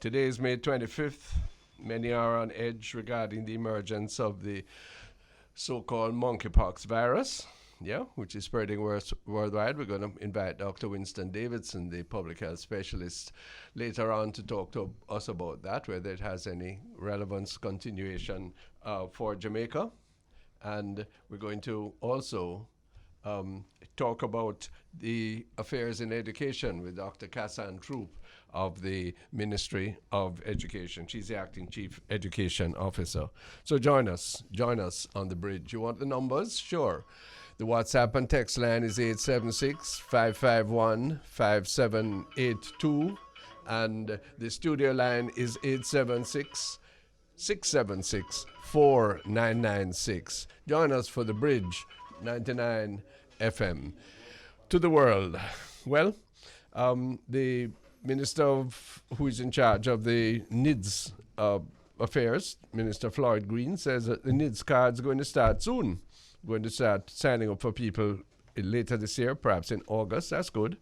Today is May 25th. Many are on edge regarding the emergence of the so-called monkeypox virus, which is spreading worldwide. We're going to invite Dr. Winston Davidson, the public health specialist, later on to talk to us about that, whether it has any relevance continuation for Jamaica. And we're going to also talk about the affairs in education with Dr. Kasan Troupe of the Ministry of Education. She's the acting chief education officer. So join us on the bridge. You want the numbers? Sure. The WhatsApp and text line is 876-551-5782, and the studio line is 876-676-4996. Join us for the bridge 99 FM to the world. Well, the minister who is in charge of the NIDS affairs, Minister Floyd Green, says that the NIDS card is going to start soon. Going to start signing up for people later this year, perhaps in August. That's good.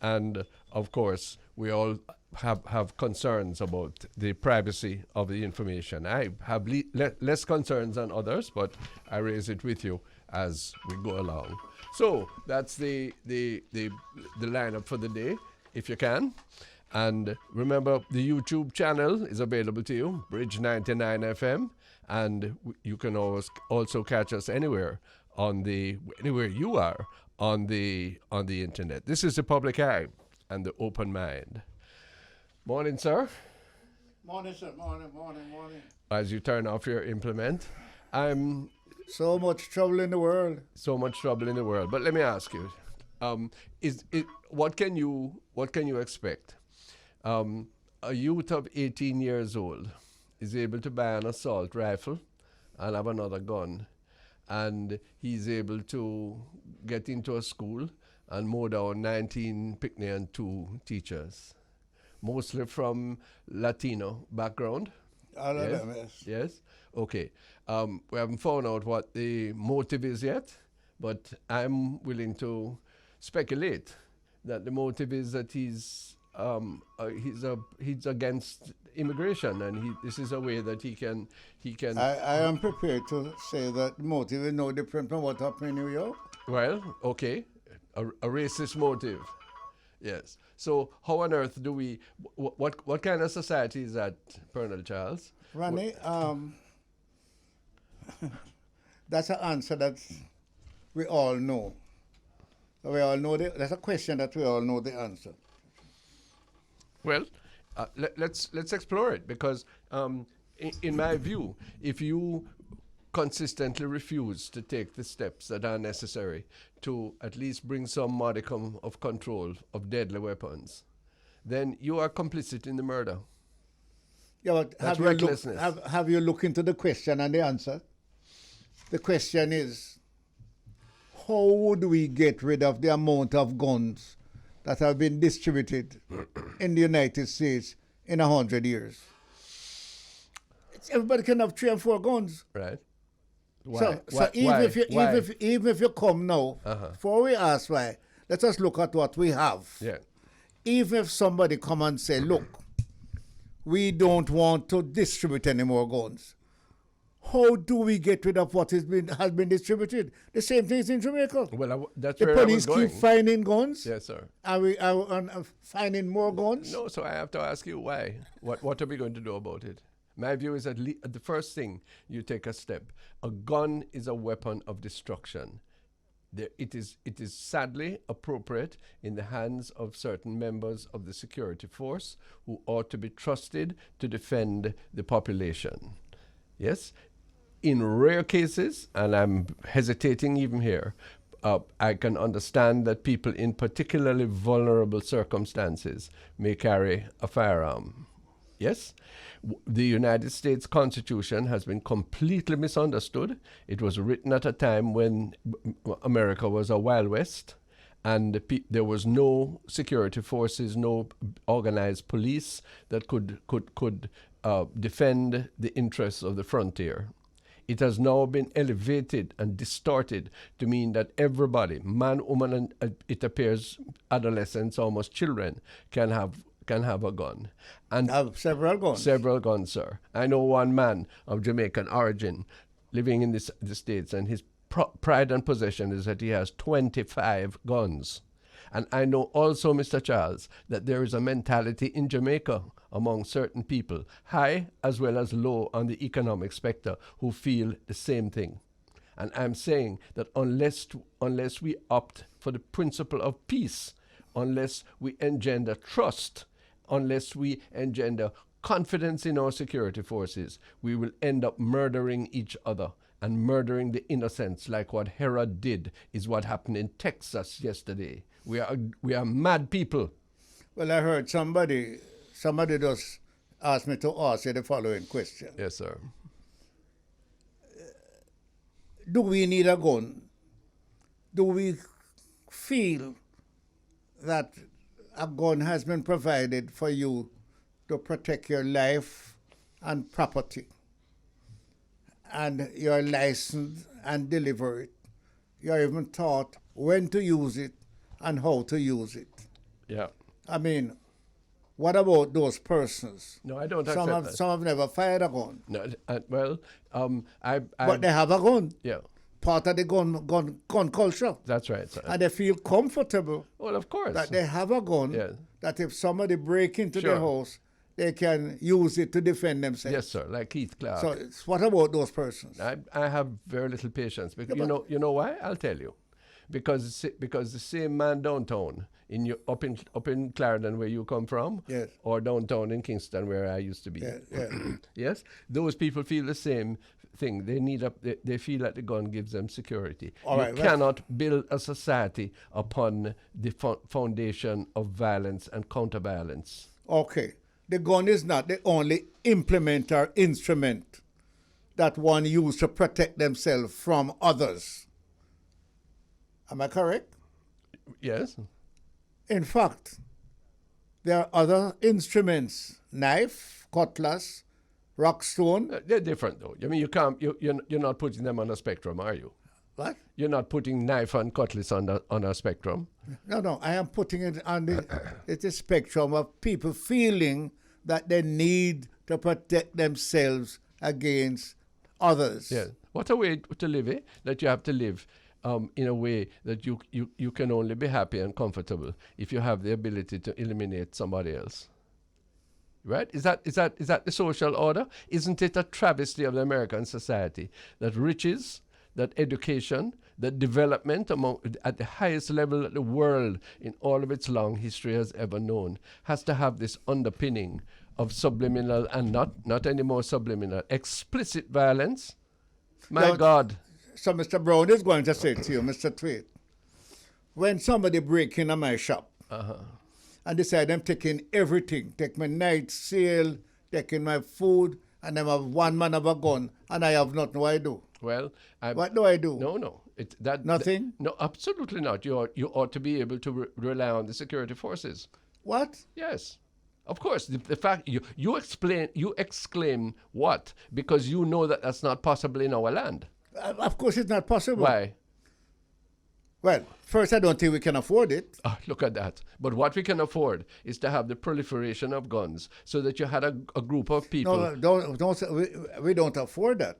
And of course, we all have concerns about the privacy of the information. I have less concerns than others, but I raise it with you as we go along. So that's the lineup for the day, if you can. And remember, the YouTube channel is available to you, Bridge 99 FM, and you can always also catch us anywhere you are on the internet. This is the Public Eye and the Open Mind. Morning, sir. Morning, sir. Morning. As you turn off your implement, So much trouble in the world. But let me ask you, what can you expect? A youth of 18 years old is able to buy an assault rifle and have another gun, and he's able to get into a school and mow down 19 picnic and 2 teachers, mostly from Latino background. All of them, yes. Yes? Okay. We haven't found out what the motive is yet, but I'm willing to speculate that the motive is that he's against immigration, and this is a way that he can. I am prepared to say that motive is no different from what happened in New York. Well, okay, a racist motive. Yes. So how on earth do we? What kind of society is that, Pearnel Charles? Ronnie, that's an answer that we all know. We all know that's a question that we all know the answer. Well, let's explore it, because in my view, if you consistently refuse to take the steps that are necessary to at least bring some modicum of control of deadly weapons, then you are complicit in the murder. Yeah, but That's recklessness. Have you looked into the question and the answer? The question is, how would we get rid of the amount of guns that have been distributed in the United States in 100 years? Everybody can have 3 and 4 guns. Right. Why? So even if you come now, before we ask why, let us look at what we have. Yeah. Even if somebody come and say, look, we don't want to distribute any more guns, how do we get rid of what has been distributed? The same thing is in Jamaica. Well, that's the where police I was going. keep finding guns. Yes, sir. Are we finding more guns? No, so I have to ask you why. What are we going to do about it? My view is that the first thing you take a step. A gun is a weapon of destruction. It is sadly appropriate in the hands of certain members of the security force who ought to be trusted to defend the population. Yes? In rare cases, and I'm hesitating even here, I can understand that people in particularly vulnerable circumstances may carry a firearm. Yes? The United States Constitution has been completely misunderstood. It was written at a time when America was a Wild West, and there was no security forces, no organized police that could defend the interests of the frontier. It has now been elevated and distorted to mean that everybody, man, woman, and it appears adolescents, almost children, can have can have a gun. And have several guns. Several guns, sir. I know one man of Jamaican origin living in the States, and his pride and possession is that he has 25 guns. And I know also, Mr. Charles, that there is a mentality in Jamaica among certain people, high as well as low on the economic spectrum, who feel the same thing. And I'm saying that unless we opt for the principle of peace, unless we engender trust, unless we engender confidence in our security forces, we will end up murdering each other and murdering the innocents, like what Herod did, is what happened in Texas yesterday. We are mad people. Well, I heard somebody just asked me to ask you the following question. Yes, sir. Do we need a gun? Do we feel that a gun has been provided for you to protect your life and property? And you're licensed and deliver it. You're even taught when to use it and how to use it. Yeah. I mean, what about those persons? No, I don't accept that. Some have never fired a gun. No, But they have a gun. Yeah. Part of the gun culture. That's right, sir. And they feel comfortable. Well, of course. That they have a gun. Yeah. That if somebody break into their house, they can use it to defend themselves. Yes, sir. Like Keith Clark. So what about those persons? I have very little patience. Because you know why? I'll tell you. Because the same man downtown up in Clarendon, where you come from, yes, or downtown in Kingston, where I used to be, yes, those people feel the same thing. They feel that the gun gives them security. You cannot build a society upon the foundation of violence and counter-violence. Okay, the gun is not the only implement or instrument that one uses to protect themselves from others. Am I correct? Yes. In fact, there are other instruments, knife, cutlass, rock stone. They're different, though. I mean, you can't. You're not putting them on a spectrum, are you? What? You're not putting knife and cutlass on a spectrum. No. I am putting it on the spectrum of people feeling that they need to protect themselves against others. Yeah. What a way to live, eh? That you have to live in a way that you can only be happy and comfortable if you have the ability to eliminate somebody else. Right? Is that the social order? Isn't it a travesty of the American society that riches, that education, that development at the highest level that the world in all of its long history has ever known has to have this underpinning of subliminal and not anymore subliminal, explicit violence? My God. So Mr. Brown is going to say to you, Mr. Thwaites, when somebody break into my shop and decide I'm taking everything, take my night sale, taking my food, and them have one man have a gun, and I have nothing, what I do? Well, what do I do? No. Nothing? No, absolutely not. You ought to be able to rely on the security forces. What? Yes. Of course, the fact you exclaim what? Because you know that that's not possible in our land. Of course it's not possible. Why? Well, first, I don't think we can afford it. Look at that. But what we can afford is to have the proliferation of guns so that you had a group of people. No, don't say, we don't afford that.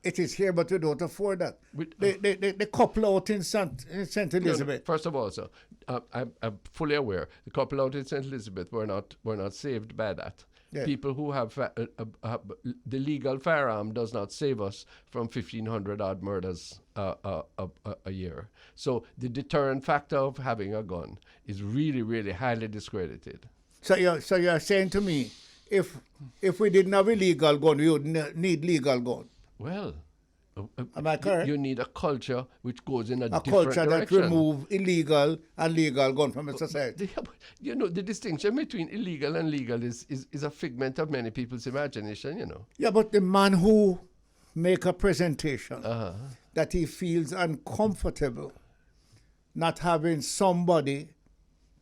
It is here, but we don't afford that. The couple out in St. Elizabeth. No, first of all, sir, I'm fully aware the couple out in St. Elizabeth were not saved by that. Yeah. People who have the legal firearm does not save us from 1,500 odd murders a year. So the deterrent factor of having a gun is really, really highly discredited. So you're saying to me, if we didn't have a legal gun, we would need legal gun. Well, am I correct? You need a culture which goes in a different culture direction. That remove illegal and legal gun from the society. You know, the distinction between illegal and legal is a figment of many people's imagination, you know. Yeah, but the man who make a presentation that he feels uncomfortable not having somebody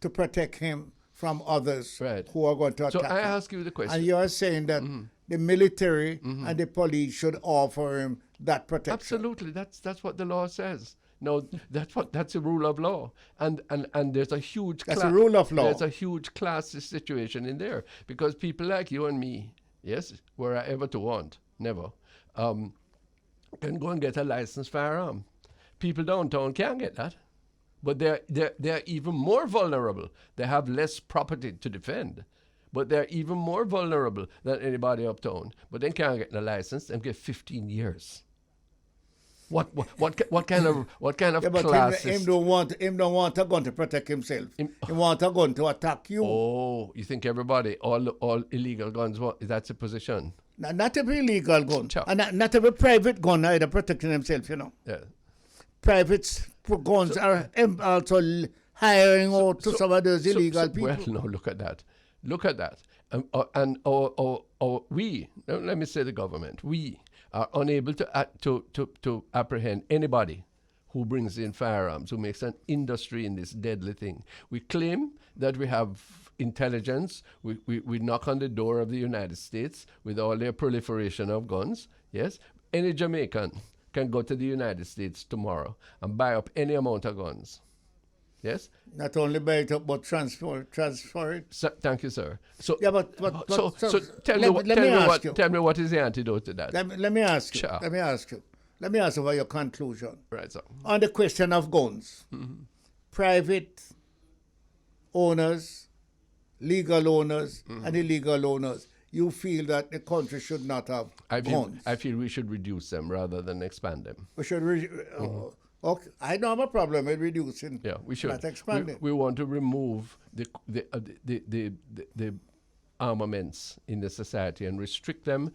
to protect him from others who are going to attack him. So I ask you the question. And you're saying that the military and the police should offer him that protection. Absolutely. That's what the law says. No, that's a rule of law, and there's a huge. That's a rule of law. There's a huge class situation in there because people like you and me, yes, were I ever to want, never, can go and get a licensed firearm. People downtown can't get that, but they're even more vulnerable. They have less property to defend, but they're even more vulnerable than anybody uptown. But they can't get a license and get 15 years. What kind of Yeah, but classes? him don't want a gun to protect himself. He want a gun to attack you. Oh, you think everybody, all illegal guns, that's a position? Not every illegal gun. Sure. And not every private gun either protecting himself, you know. Yeah. Private guns are also hiring out to some of those illegal people. Well, no, look at that. We, let me say the government, we are unable to apprehend anybody who brings in firearms, who makes an industry in this deadly thing. We claim that we have intelligence. We knock on the door of the United States with all their proliferation of guns. Yes, any Jamaican can go to the United States tomorrow and buy up any amount of guns. Yes? Not only buy it up, but transfer it. So, thank you, sir. So, Yeah, but so tell me what is the antidote to that? Let me ask you. Sure. Let me ask you about your conclusion. Right, sir. On the question of guns, private owners, legal owners, and illegal owners, you feel that the country should not have guns? I feel we should reduce them rather than expand them. We should. Okay, I don't have a problem with reducing. Yeah, we should. Not expanding. We want to remove the armaments in the society and restrict them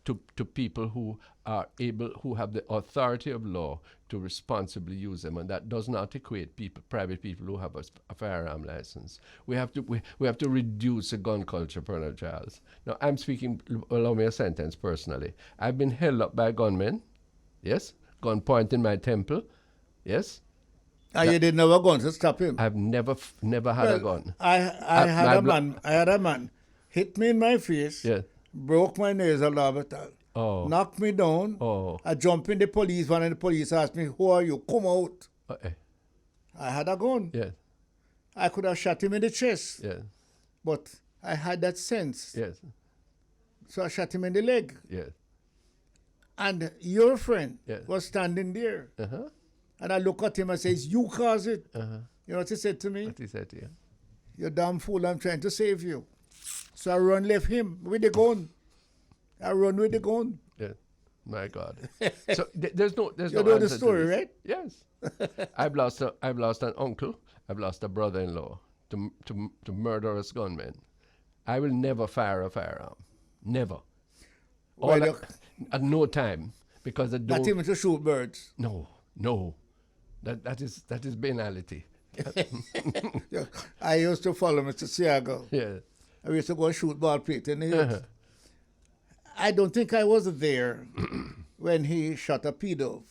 to people who have the authority of law to responsibly use them, and that does not equate private people who have a firearm license. We have to reduce the gun culture, Pearnel Charles. Now, I'm speaking. Allow me a sentence personally. I've been held up by gunmen. Yes, gun point in my temple. Yes. You didn't have a gun to stop him. I've never had a gun. I had a man hit me in my face. Yeah. Broke my nasal orbital. Oh. Knocked me down. Oh. I jumped in the police van and the police asked me, "Who are you? Come out." I had a gun. Yeah. I could have shot him in the chest. Yeah. But I had that sense. Yes. So I shot him in the leg. Yeah. And your friend Yeah. was standing there. Uh-huh. And I look at him and says, "You caused it." Uh-huh. You know what he said to me? What he said to you? "You damn fool, I'm trying to save you." So I left him with the gun. I run with the gun. Yeah. My God. So there's no You know the story, right? Yes. I've lost an uncle. I've lost a brother-in-law to murderous gunmen. I will never fire a firearm. Never. At no time, because I don't. Not even to shoot birds. No. That is banality. Yeah. I used to follow Mr. Siago. Yeah. I used to go and shoot ball pit in the hills. I don't think I was there when he shot a pedo.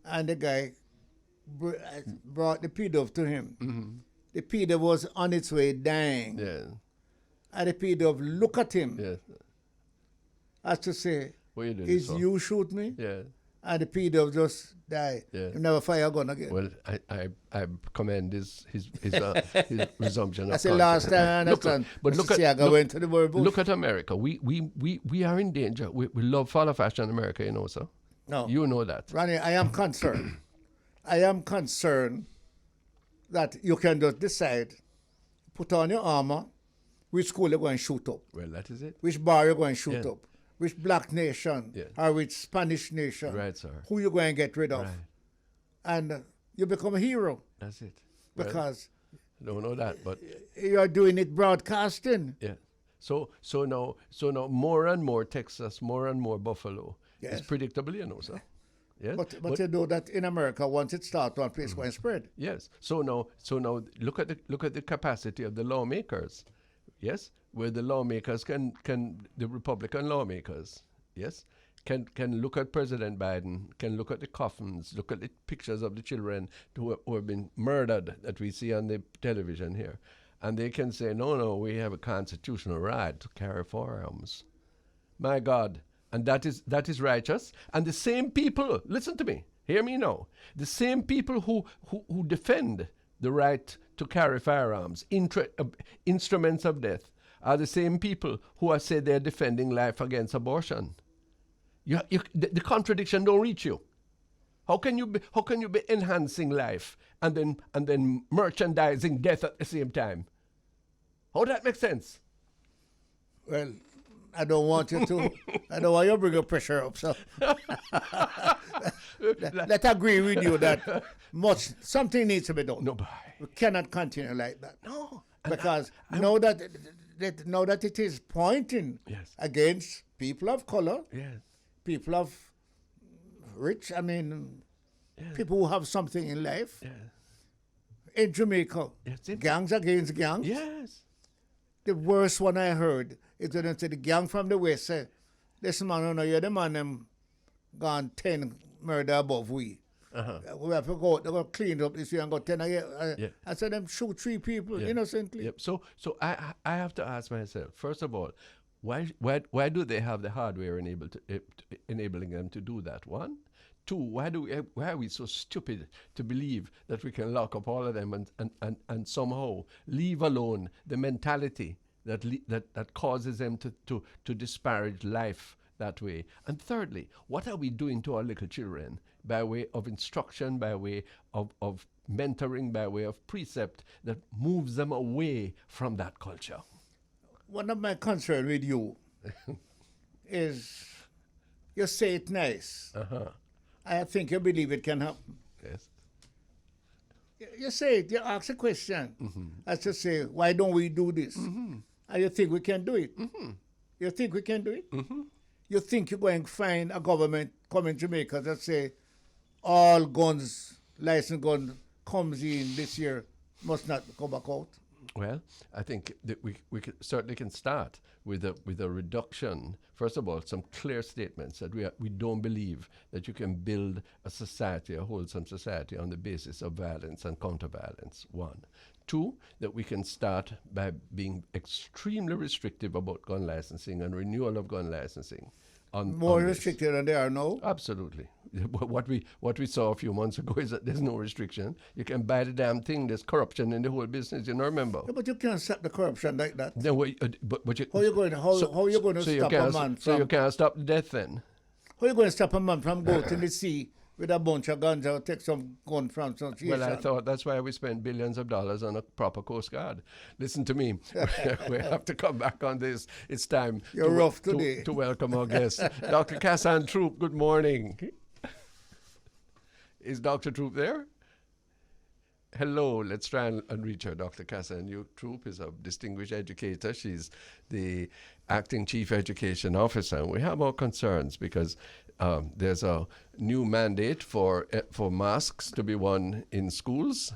And the guy brought the pedo to him. The pedo was on its way dying. Yeah. And the pedo looked at him Yeah. as to say, What you doing "Is this for? you shoot me?" Yeah. And the pedo just died. Yeah. He never fire a gun again. Well, I commend his resumption. That's of the last time I confidence. understand. But look at went to the Burr Bush. look at America. We are in danger. We love follow fashion in America, you know, sir. No. You know that. Ronnie, I am concerned. I am concerned that you can just decide, put on your armor, which school you're going to shoot up, Well, that is it. which bar you're going to shoot Yeah. up, which black nation Yeah. or which Spanish nation, Right, sir. who you're going to get rid of. Right. And you become a hero That's it. Well, because I don't know that, but you're doing it broadcasting. yeah. So now more and more Texas, more and more Buffalo Yes. is predictable, you know, sir. Yes. But you know that in America, once it starts, one place going to spread. Yes. So now look at the capacity of the lawmakers. Yes, where the lawmakers can the Republican lawmakers, yes, can look at President Biden, can look at the coffins, look at the pictures of the children who have been murdered that we see on the television here, and they can say, no, we have a constitutional right to carry firearms. My God. And that is righteous. And the same people, listen to me, Hear me now. The same people who defend the right to carry firearms, instruments of death, are the same people who are say they're defending life against abortion. The contradiction don't reach you. How can you be enhancing life and then merchandising death at the same time? How that make sense? Well, I don't want you to. I don't want you to bring your pressure up. So let's agree with you that something needs to be done. No, boy. We cannot continue like that. No, because know that it is pointing against people of color, people of rich. I mean, people who have something in life. In Jamaica, gangs against gangs. Yes. The worst one I heard is when they say the gang from the west say, "Listen, man, you're the man them gone 10 murder above we. We have to go. They go clean up this year and go 10 again." I said them shoot 3 people innocently. Yep. So I have to ask myself, first of all, why do they have the hardware enabling them to do that? One. 2, why are we so stupid to believe that we can lock up all of them and somehow leave alone the mentality that causes them to disparage life that way? And thirdly, what are we doing to our little children by way of instruction, by way of mentoring, by way of precept that moves them away from that culture? One of my concerns with you is you say it nice. I think you believe it can happen. Yes. You say it, you ask a question. As to say, why don't we do this? And you think we can do it? You think we can do it? You think you're going to find a government come in Jamaica that say, all guns, licensed guns, comes in this year, must not come back out? Well, I think that we certainly can start with a reduction. First of all, some clear statements that we don't believe that you can build a society, a wholesome society, on the basis of violence and counter-violence. 1. 2, that we can start by being extremely restrictive about gun licensing and renewal of gun licensing. More restricted than they are now? Absolutely. What we saw a few months ago is that there's no restriction. You can buy the damn thing. There's corruption in the whole business. You know, remember? Yeah, but you can't stop the corruption like that. No, but you, how are you going to stop a man? So you can't stop the death then? How are you going to stop a man from going to the sea with a bunch of guns or take some gun from some Well, I thought that's why we spend billions of dollars on a proper Coast Guard. Listen to me. We have to come back on this. It's time to welcome our guest, Dr. Kasan Troupe. Good morning. Is Dr. Troupe there? Hello, let's try and reach her. Dr. Kasan Troupe is a distinguished educator. She's the acting chief education officer. And we have our concerns because there's a new mandate for masks to be worn in schools.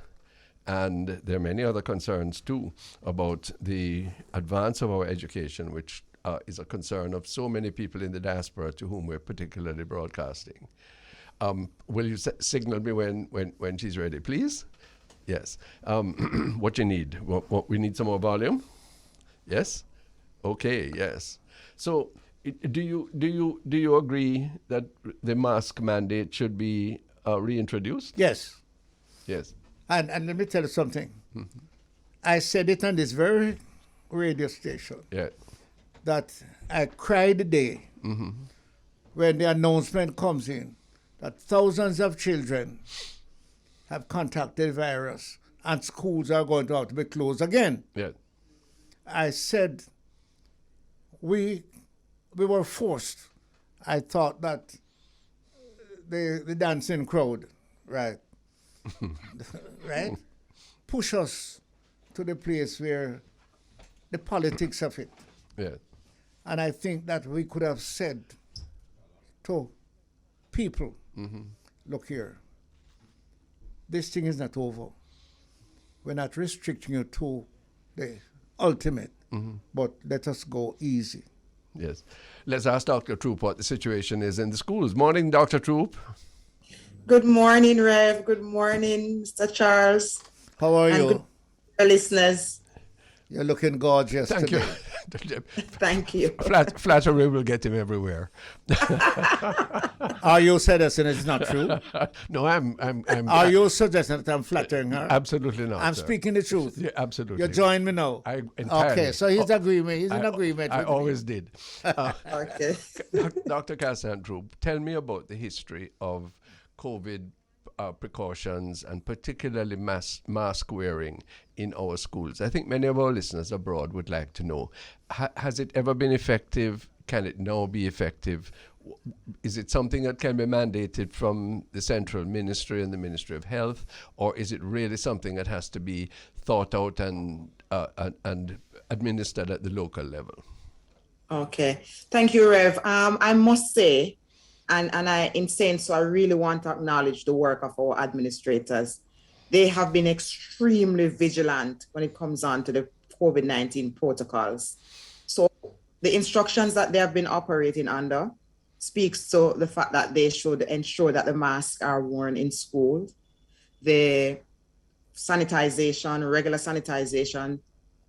And there are many other concerns, too, about the advance of our education, which is a concern of so many people in the diaspora to whom we're particularly broadcasting. Will you signal me when she's ready, please? Yes. What you need? We need some more volume? Yes? Okay, yes. So do you agree that the mask mandate should be reintroduced? Yes. Yes. And let me tell you something. I said it on this very radio station. Yeah. That I cried the day when the announcement comes in that thousands of children have contacted the virus and schools are going to have to be closed again. Yeah. I said we were forced. I thought that the dancing crowd, right, right, push us to the place where the politics of it. Yeah. And I think that we could have said to people, look here, this thing is not over. We're not restricting you to the ultimate, but let us go easy. Yes. Let's ask Dr. Troupe what the situation is in the schools. Morning, Dr. Troupe. Good morning, Rev. Good morning, Mr. Charles. How are you? Good listeners. You're looking gorgeous Thank today. you. Thank you. Flattery will get him everywhere. Are you suggesting it's not true? No, I'm. Are you suggesting that I'm flattering her? Absolutely not. I'm sir. speaking the truth. Yeah, absolutely. You join me now. Entirely. Okay, so he's agreement. He's in agreement. I with always did. Okay. Dr. Kasan, Troupe, tell me about the history of COVID precautions and particularly mask wearing in our schools. I think many of our listeners abroad would like to know, has it ever been effective? Can it now be effective? Is it something that can be mandated from the central ministry and the Ministry of Health, or is it really something that has to be thought out and administered at the local level? Okay. Thank you, Rev. I must say, and in saying so, I really want to acknowledge the work of our administrators. They have been extremely vigilant when it comes on to the COVID-19 protocols. So the instructions that they have been operating under speaks to the fact that they should ensure that the masks are worn in school. The sanitization, regular sanitization,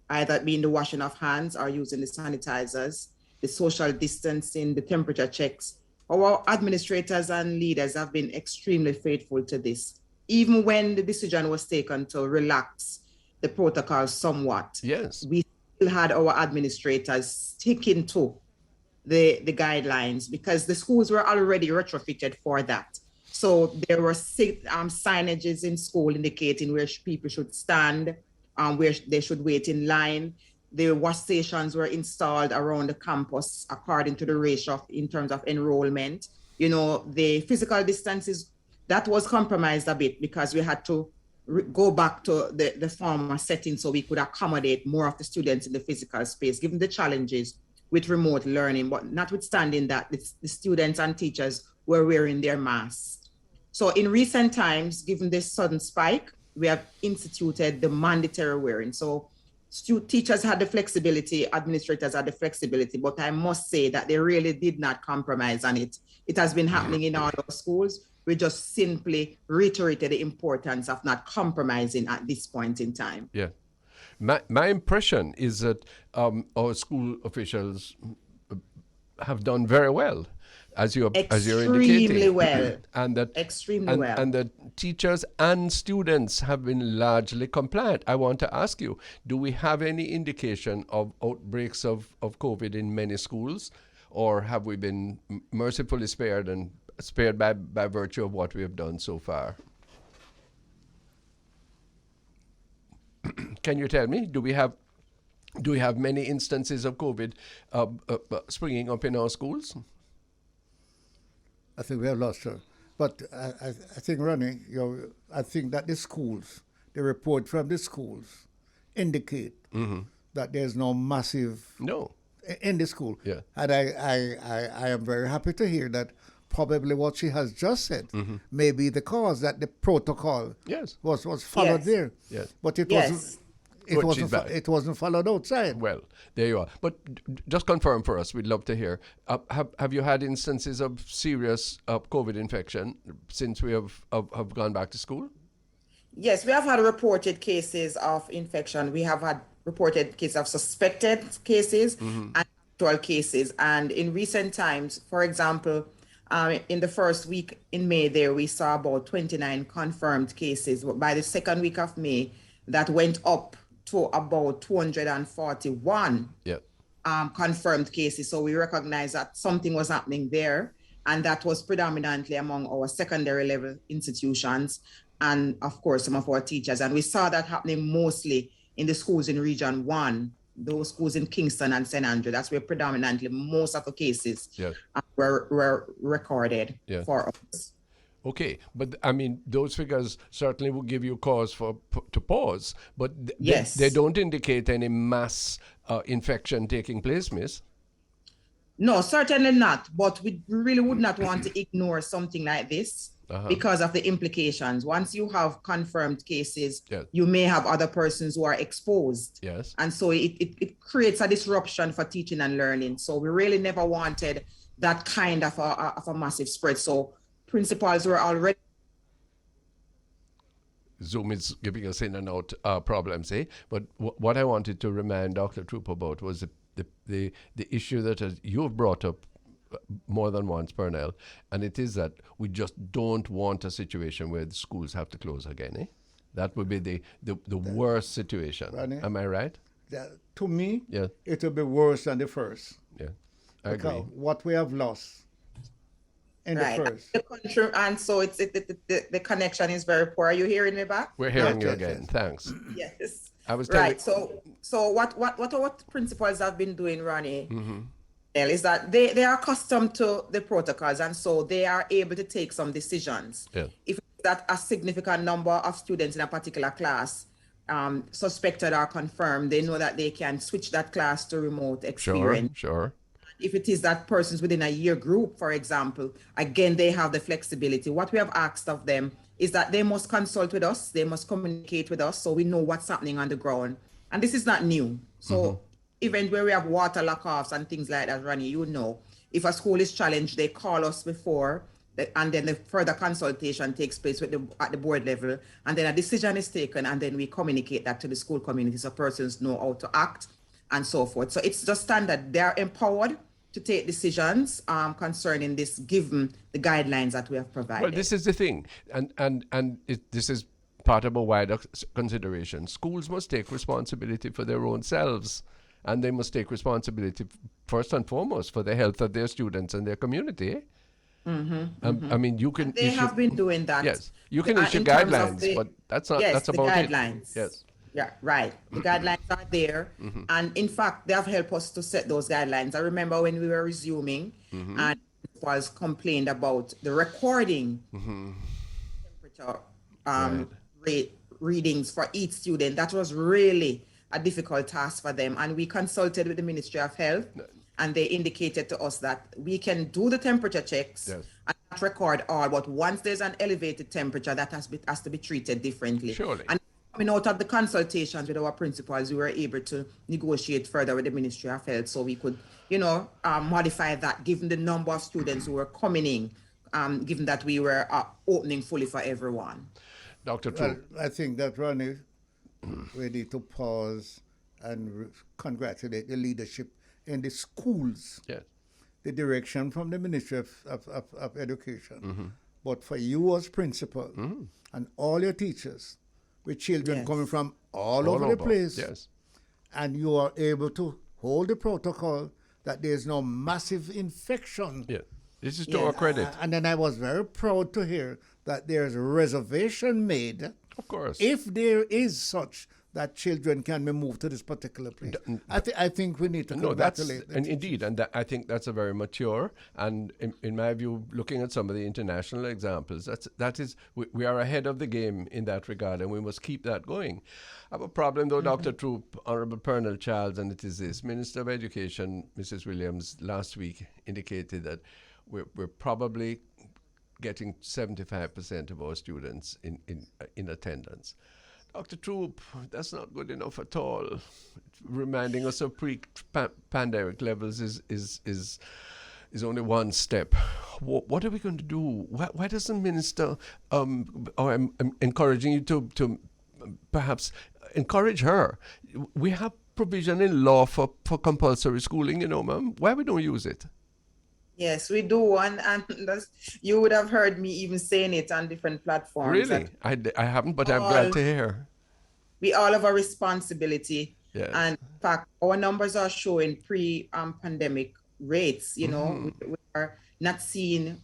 either being the washing of hands or using the sanitizers, the social distancing, the temperature checks. Our administrators and leaders have been extremely faithful to this, even when the decision was taken to relax the protocol somewhat. Yes. We still had our administrators sticking to the guidelines because the schools were already retrofitted for that. So there were signages in school indicating where people should stand, where they should wait in line. The wash stations were installed around the campus according to the ratio in terms of enrollment. You know, the physical distances, that was compromised a bit because we had to go back to the former setting so we could accommodate more of the students in the physical space, given the challenges with remote learning. But notwithstanding that, the students and teachers were wearing their masks. So in recent times, given this sudden spike, we have instituted the mandatory wearing. So teachers had the flexibility, administrators had the flexibility, but I must say that they really did not compromise on it. It has been happening in all our schools. We just simply reiterated the importance of not compromising at this point in time. Yeah. My impression is that our school officials have done very well, as you're indicating. Extremely well. And that extremely well. And that teachers and students have been largely compliant. I want to ask you, do we have any indication of outbreaks of COVID in many schools, or have we been mercifully spared by virtue of what we have done so far? Can you tell me, do we have many instances of COVID springing up in our schools? I think we have lost her. But I think, Ronnie, I think that the schools, the report from the schools indicate that there's no massive in the school. Yeah. And I am very happy to hear that probably what she has just said may be the cause, that the protocol was followed there. Yes. But it wasn't followed outside. Well, there you are. But just confirm for us, we'd love to hear. Have you had instances of serious COVID infection since we have gone back to school? Yes, we have had reported cases of infection. We have had reported cases of suspected cases and actual cases. And in recent times, for example, in the first week in May there, we saw about 29 confirmed cases. By the second week of May, that went up to about 241 confirmed cases. So we recognize that something was happening there, and that was predominantly among our secondary level institutions and, of course, some of our teachers. And we saw that happening mostly in the schools in Region 1, those schools in Kingston and St. Andrew. That's where predominantly most of the cases were recorded for us. Okay, but I mean, those figures certainly will give you cause to pause, but they don't indicate any mass infection taking place, miss? No, certainly not. But we really would not want to ignore something like this because of the implications. Once you have confirmed cases, you may have other persons who are exposed. Yes. And so it creates a disruption for teaching and learning. So we really never wanted that kind of a massive spread. So principals were already. Zoom is giving us in and out problems, eh? But what I wanted to remind Dr. Troupe about was the issue that you've brought up more than once, Pearnel, and it is that we just don't want a situation where the schools have to close again. That would be the worst situation. Ronnie, Am I right? To me, Yeah. it will be worse than the first. Yeah, I Because agree. what we have lost in the first. The country, and so the connection is very poor. Are you hearing me back? We're hearing you Yes, again. yes. Thanks. Yes. I was telling. Right. So what principals have been doing, Ronnie, is that they are accustomed to the protocols, and so they are able to take some decisions. Yeah. If that a significant number of students in a particular class suspected or confirmed, they know that they can switch that class to remote experience. Sure. If it is that persons within a year group, for example, again, they have the flexibility. What we have asked of them is that they must consult with us, they must communicate with us so we know what's happening on the ground. And this is not new. So even where we have water lock-offs and things like that, Ronnie, you know, if a school is challenged, they call us before, and then the further consultation takes place at the board level, and then a decision is taken, and then we communicate that to the school community so persons know how to act and so forth. So it's just standard. They're empowered to take decisions concerning this, given the guidelines that we have provided. Well, this is the thing, and this is part of a wider consideration. Schools must take responsibility for their own selves, and they must take responsibility first and foremost for the health of their students and their community. I mean, you can. They have been doing that. Yes, you can issue in terms of guidelines, but that's not. Yes, that's the about guidelines. it. Yes. Yeah, right. The guidelines are there. And in fact, they have helped us to set those guidelines. I remember when we were resuming and was complained about the recording temperature rate readings for each student. That was really a difficult task for them. And we consulted with the Ministry of Health, and they indicated to us that we can do the temperature checks and not record all, but once there's an elevated temperature, that has to be treated differently. Surely. And coming out of the consultations with our principals, we were able to negotiate further with the Ministry of Health so we could, modify that given the number of students who were coming in, given that we were opening fully for everyone. Dr. Well, Troupe. I think that, Ronnie, we need to pause and congratulate the leadership in the schools, Yes. the direction from the Ministry of Education. But for you as principal and all your teachers, with children coming from all over the place, Yes. and you are able to hold the protocol that there is no massive infection. Yeah. This is to our credit. And then I was very proud to hear that there's a reservation made, Of course. if there is such, that children can be moved to this particular place. I think we need to No, that's congratulate them. and indeed, and I think that's a very mature and, in my view, looking at some of the international examples, that is we are ahead of the game in that regard, and we must keep that going. I have a problem though, Dr. Troupe, Honourable Pearnel Charles, and it is this: Minister of Education, Mrs. Williams, last week indicated that we're probably getting 75% of our students in attendance. Dr. Troupe, that's not good enough at all. Reminding us of pre-pandemic levels is only one step. What are we going to do? Why doesn't Minister? I'm encouraging you to perhaps encourage her. We have provision in law for compulsory schooling, ma'am. Why we don't use it? Yes, we do, and you would have heard me even saying it on different platforms. Really? I haven't, but I'm glad to hear. We all have a responsibility. Yes. And in fact, our numbers are showing pre-pandemic rates. We are not seeing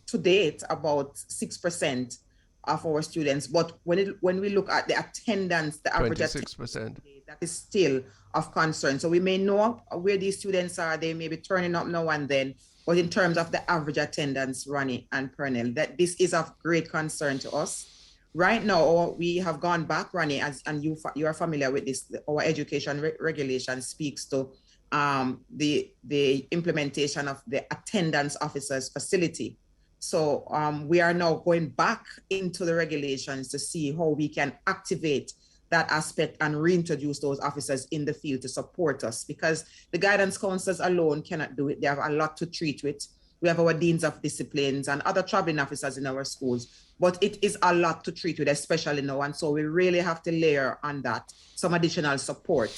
to date about 6% of our students. But when we look at the attendance, the average 26%. that is still of concern. So we may know where these students are. They may be turning up now and then. But in terms of the average attendance, Ronnie and Pearnel, that this is of great concern to us. Right now, we have gone back, Ronnie, and you are familiar with this. Our education regulation speaks to the implementation of the attendance officers facility. So we are now going back into the regulations to see how we can activate that aspect and reintroduce those officers in the field to support us, because the guidance counselors alone cannot do it. They have a lot to treat with. We have our deans of disciplines and other traveling officers in our schools, but it is a lot to treat with, especially now. And so we really have to layer on that some additional support.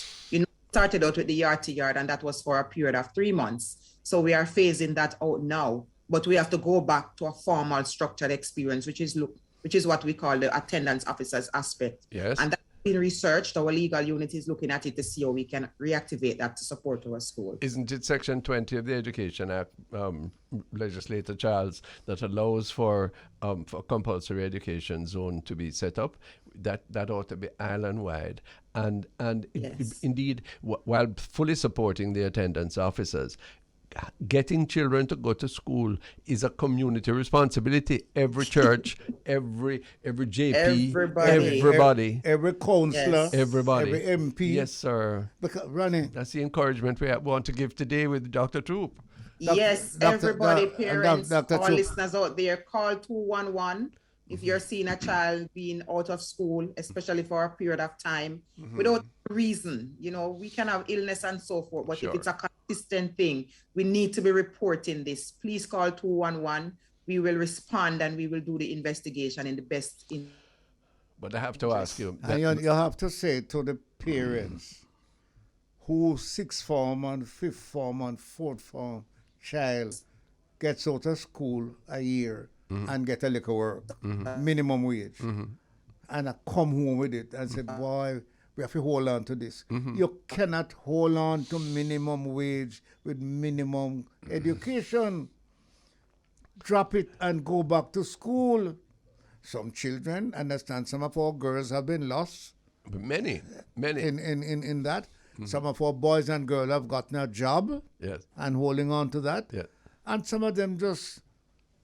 started out with the yard to yard, and that was for a period of 3 months. So we are phasing that out now, but we have to go back to a formal structured experience, which is what we call the attendance officers aspect. Yes. And that's been researched. Our legal unit is looking at it to see how we can reactivate that to support our school. Isn't it Section 20 of the Education Act, Legislator Charles, that allows for compulsory education zone to be set up? That ought to be island-wide. And Yes. indeed, while fully supporting the attendance officers, getting children to go to school is a community responsibility. Every church, every JP, everybody, every councillor, Yes. everybody. every MP. Yes, sir. Because, Ronnie, That's the encouragement we want to give today with Dr. Troupe. Yes, Dr. everybody, Doc- parents, Dr. all Troupe. listeners out there, call 211 if you're seeing a child being out of school, especially for a period of time, without reason. You know, we can have illness and so forth, but Sure. if it's a consistent thing, we need to be reporting this. Please call 211. We will respond and we will do the investigation in the best in. But I have to ask you. and you have to say to the parents who sixth form and fifth form and fourth form child gets out of school a year and get a little work, minimum wage, and I come home with it and say, boy, we have to hold on to this. You cannot hold on to minimum wage with minimum education. Drop it and go back to school. Some children, understand, some of our girls have been lost Many. in that. Some of our boys and girls have gotten a job Yes. and holding on to that. Yeah. And some of them just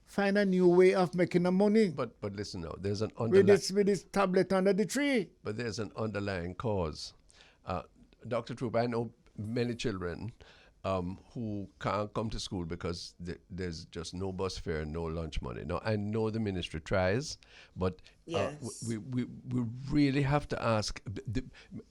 find a new way of making the money But listen now, there's an with underlying this tablet under the tree. but there's an underlying cause. Dr. Troupe, I know many children who can't come to school because there's just no bus fare, no lunch money. Now, I know the ministry tries, but Yes. we really have to ask,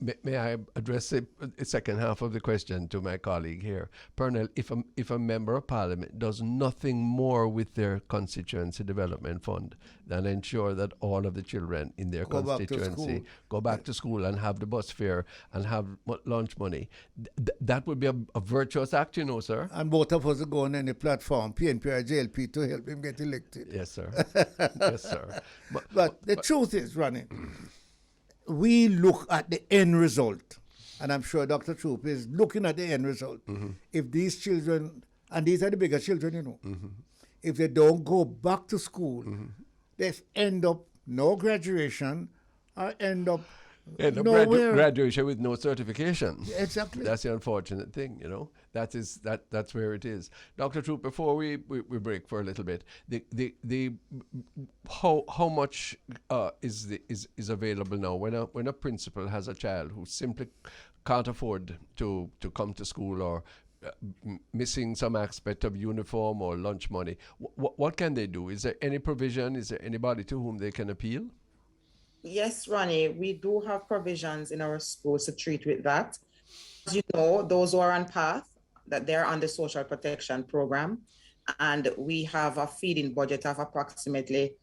may I address the second half of the question to my colleague here? Pearnel, if a member of parliament does nothing more with their constituency development fund than ensure that all of the children in their Go back to constituency school. go back to school and have the bus fare and have lunch money, that would be a virtuous act, you know, sir. And both of us go on any platform, PNP or JLP, to help him get elected. Yes, sir. Yes, sir. But the truth is, Ronnie, we look at the end result. And I'm sure Dr. Troupe is looking at the end result. If these children, and these are the bigger children, you know, if they don't go back to school, they end up no graduation or end up And nowhere. graduation with no certification. Exactly. That's the unfortunate thing, you know. That's where it is. Dr. Troupe, before we break for a little bit, the how much is available now when a principal has a child who simply can't afford to come to school or missing some aspect of uniform or lunch money, what can they do? Is there any provision? Is there anybody to whom they can appeal? Yes, Ronnie, we do have provisions in our schools to treat with that. As you know, those who are on path, that they're on the social protection program, and we have a feeding budget of approximately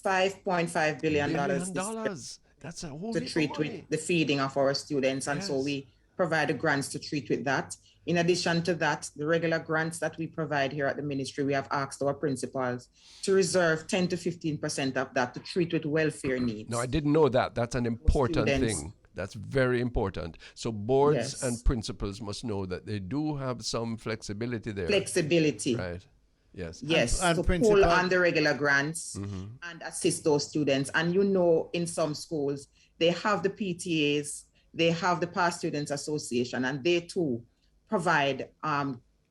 $5.5 billion Dollars. That's a whole to heap of treat money. with the feeding of our students. And so Yes. we provide the grants to treat with that. In addition to that, the regular grants that we provide here at the ministry, we have asked our principals to reserve 10 to 15% of that to treat with welfare needs. No, I didn't know that. That's an important students. thing. That's very important. So boards Yes. and principals must know that they do have some flexibility there. Flexibility. Right. Yes. Yes, And to principal- pull on the regular grants and assist those students. And you know, in some schools, they have the PTAs, they have the Past Students Association, and they too provide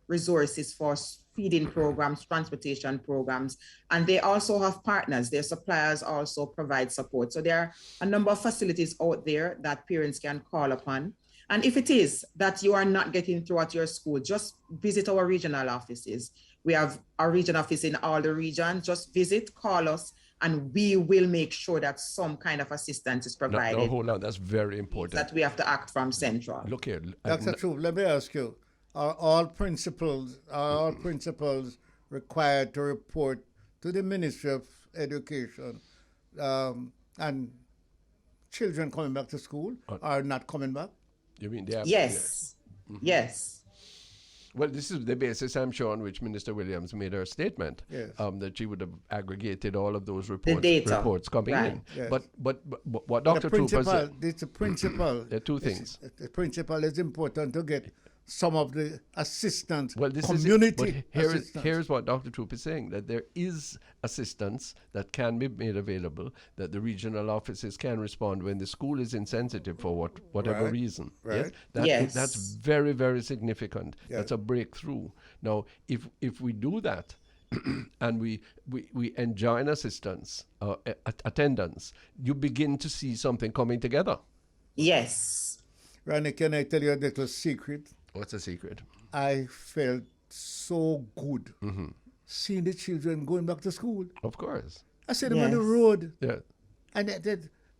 resources for feeding programs, transportation programs, and they also have partners. Their suppliers also provide support. So there are a number of facilities out there that parents can call upon. And if it is that you are not getting through at your school, just visit our regional offices. We have our regional office in all the regions. Just visit, call us, and we will make sure that some kind of assistance is No, provided. hold on. That's very important. That we have to act from central. Look here. Dr. Troupe, let me ask you, are all principals required to report to the Ministry of Education and children coming back to school are not coming back? You mean they have? Yes. Yes. Well, this is the basis, I'm sure, on which Minister Williams made her statement, Yes. that she would have aggregated all of those data. reports coming Right. in. Yes. But what The Dr. Troupe has said, it's a principle. there are two things. The principle is important to get some of the assistance, Well, this community is assistance. here's what Dr. Troupe is saying, that there is assistance that can be made available, that the regional offices can respond when the school is insensitive for whatever Right, reason. right. Yes. That's very, very significant. Yeah. That's a breakthrough. Now, if we do that, and we enjoin assistance, attendance, you begin to see something coming together. Yes. Ronnie, can I tell you a little secret? What's the secret? I felt so good seeing the children going back to school. Of course. I said them on the Yes. road, Yeah. and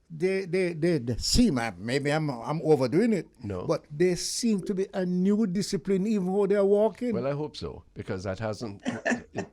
they seem, maybe I'm overdoing it, No. but they seem to be a new discipline even though they're walking. Well, I hope so, because that hasn't.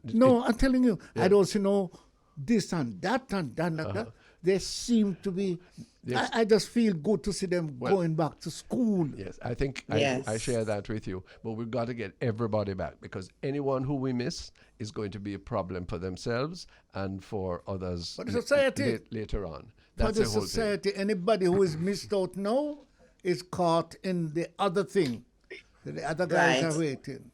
No, I'm telling you, I don't see no this and that and that like that. They seem to be. Yes. I just feel good to see them going back to school. Yes, I think Yes. I share that with you. But we've got to get everybody back, because anyone who we miss is going to be a problem for themselves and for others For the society. later on. For That's the the whole thing. society, anybody who is missed out now is caught in the other thing. The other guys Right. are waiting.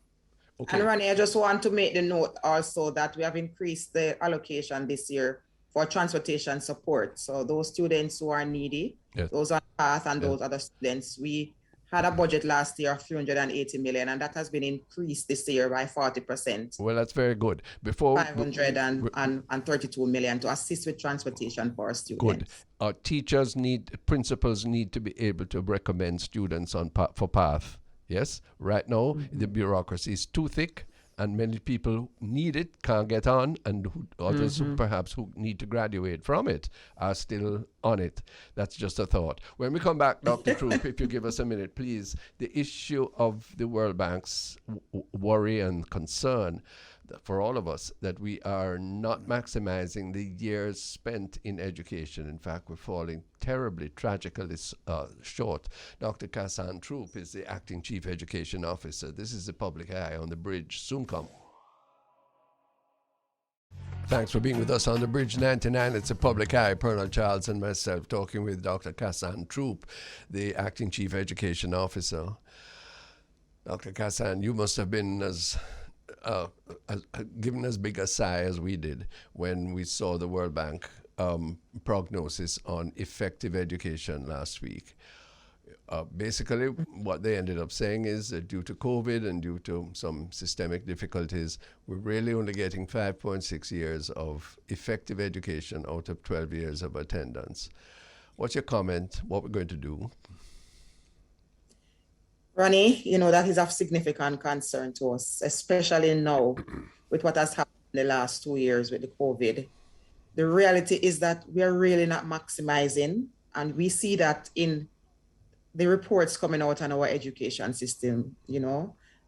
Okay. And Ronnie, I just want to make the note also that we have increased the allocation this year for transportation support. So those students who are needy, Yes. those on path, and those other students, we had a budget last year of 380 million, and that has been increased this year by 40%. Well, that's very good. Before 532 million to assist with transportation for our students. good, principals need to be able to recommend students for path. Yes, right now the bureaucracy is too thick, and many people need it, can't get on, and others who perhaps who need to graduate from it are still on it. That's just a thought. When we come back, Dr. Troupe, if you give us a minute, please, the issue of the World Bank's worry and concern for all of us, that we are not maximizing the years spent in education. In fact, we're falling terribly, tragically short. Dr. Kasan Troupe is the acting chief education officer. This is the Public Eye on the Bridge. Soon come. Thanks for being with us on the Bridge 99. It's a Public Eye. Pearnel Childs and myself talking with Dr. Kasan Troupe, the acting chief education officer. Dr. Kasan, you must have been given as big a sigh as we did when we saw the World Bank prognosis on effective education last week. Basically, what they ended up saying is that due to COVID and due to some systemic difficulties, we're really only getting 5.6 years of effective education out of 12 years of attendance. What's your comment? What we're going to do? Ronnie, that is of significant concern to us, especially now with what has happened in the last 2 years with the COVID. The reality is that we are really not maximizing, and we see that in the reports coming out on our education system,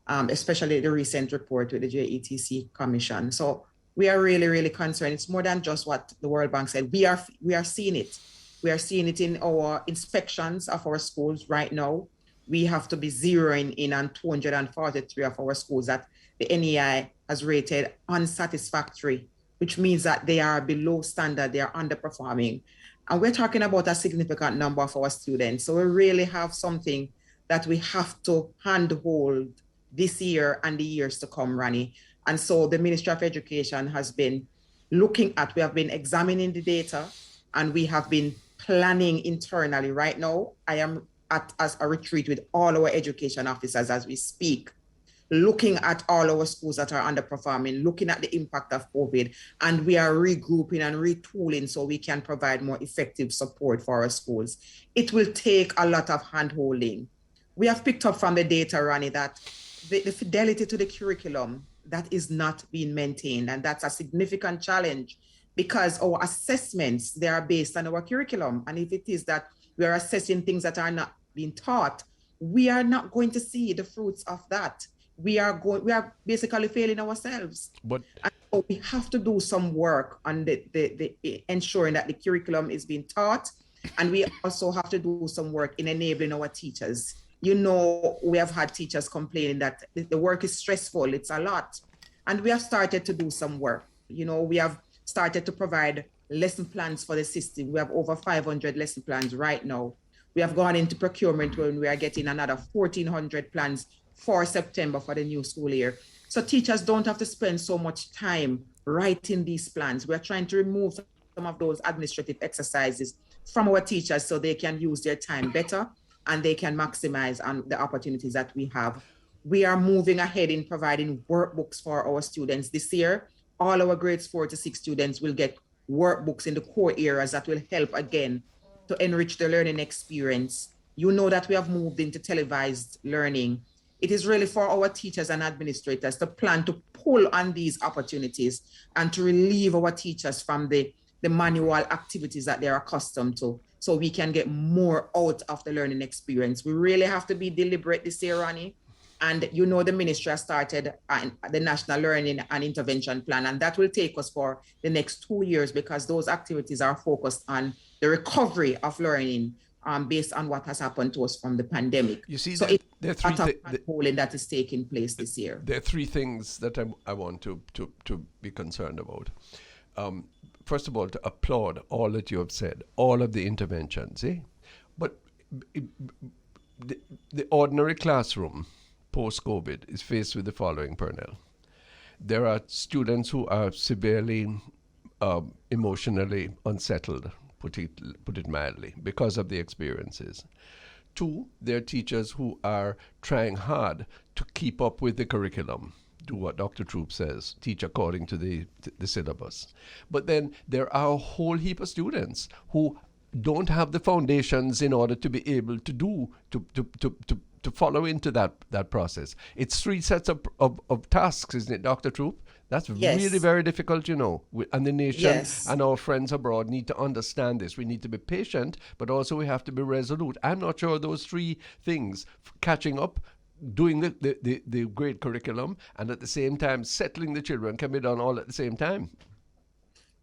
especially the recent report with the JETC Commission. So we are really, really concerned. It's more than just what the World Bank said. We are seeing it. We are seeing it in our inspections of our schools right now. We have to be zeroing in on 243 of our schools that the NEI has rated unsatisfactory, which means that they are below standard, they are underperforming. And we're talking about a significant number of our students. So we really have something that we have to handhold this year and the years to come, Ronnie. And so the Ministry of Education has been we have been examining the data, and we have been planning internally. Right now, I am as a retreat with all our education officers as we speak, looking at all our schools that are underperforming, looking at the impact of COVID, and we are regrouping and retooling so we can provide more effective support for our schools. It will take a lot of hand-holding. We have picked up from the data, Ronnie, that the fidelity to the curriculum, that is not being maintained, and that's a significant challenge because our assessments, they are based on our curriculum, and if it is that we are assessing things that are not being taught, we are not going to see the fruits of that. We are basically failing ourselves. But and so we have to do some work on the ensuring that the curriculum is being taught, and we also have to do some work in enabling our teachers we have had teachers complaining that the work is stressful, it's a lot. And we have started to do some work. We have started to provide lesson plans for the system. We have over 500 lesson plans right now. We have gone into procurement when we are getting another 1,400 plans for September for the new school year. So teachers don't have to spend so much time writing these plans. We're trying to remove some of those administrative exercises from our teachers so they can use their time better and they can maximize on the opportunities that we have. We are moving ahead in providing workbooks for our students this year. All our grades 4 to 6 students will get workbooks in the core areas that will help again to enrich the learning experience. That we have moved into televised learning. It is really for our teachers and administrators to plan to pull on these opportunities and to relieve our teachers from the manual activities that they're accustomed to, so we can get more out of the learning experience. We really have to be deliberate this year, Ronnie. And the ministry has started the National Learning and Intervention Plan, and that will take us for the next 2 years because those activities are focused on the recovery of learning based on what has happened to us from the pandemic. You see, so there are it's a lot of polling that is taking place this year. There are three things that I want to be concerned about. First of all, to applaud all that you have said, all of the interventions, but the ordinary classroom post-COVID is faced with the following, Pearnel. There are students who are severely emotionally unsettled, put it mildly, because of the experiences. 2, there are teachers who are trying hard to keep up with the curriculum, do what Dr. Troupe says, teach according to the syllabus. But then there are a whole heap of students who don't have the foundations in order to be able to follow into that process. It's 3 sets of tasks, isn't it, Dr. Troupe? That's really very difficult, and the nation and our friends abroad need to understand this. We need to be patient, but also we have to be resolute. I'm not sure those 3 things, catching up, doing the great curriculum, and at the same time settling the children, can be done all at the same time.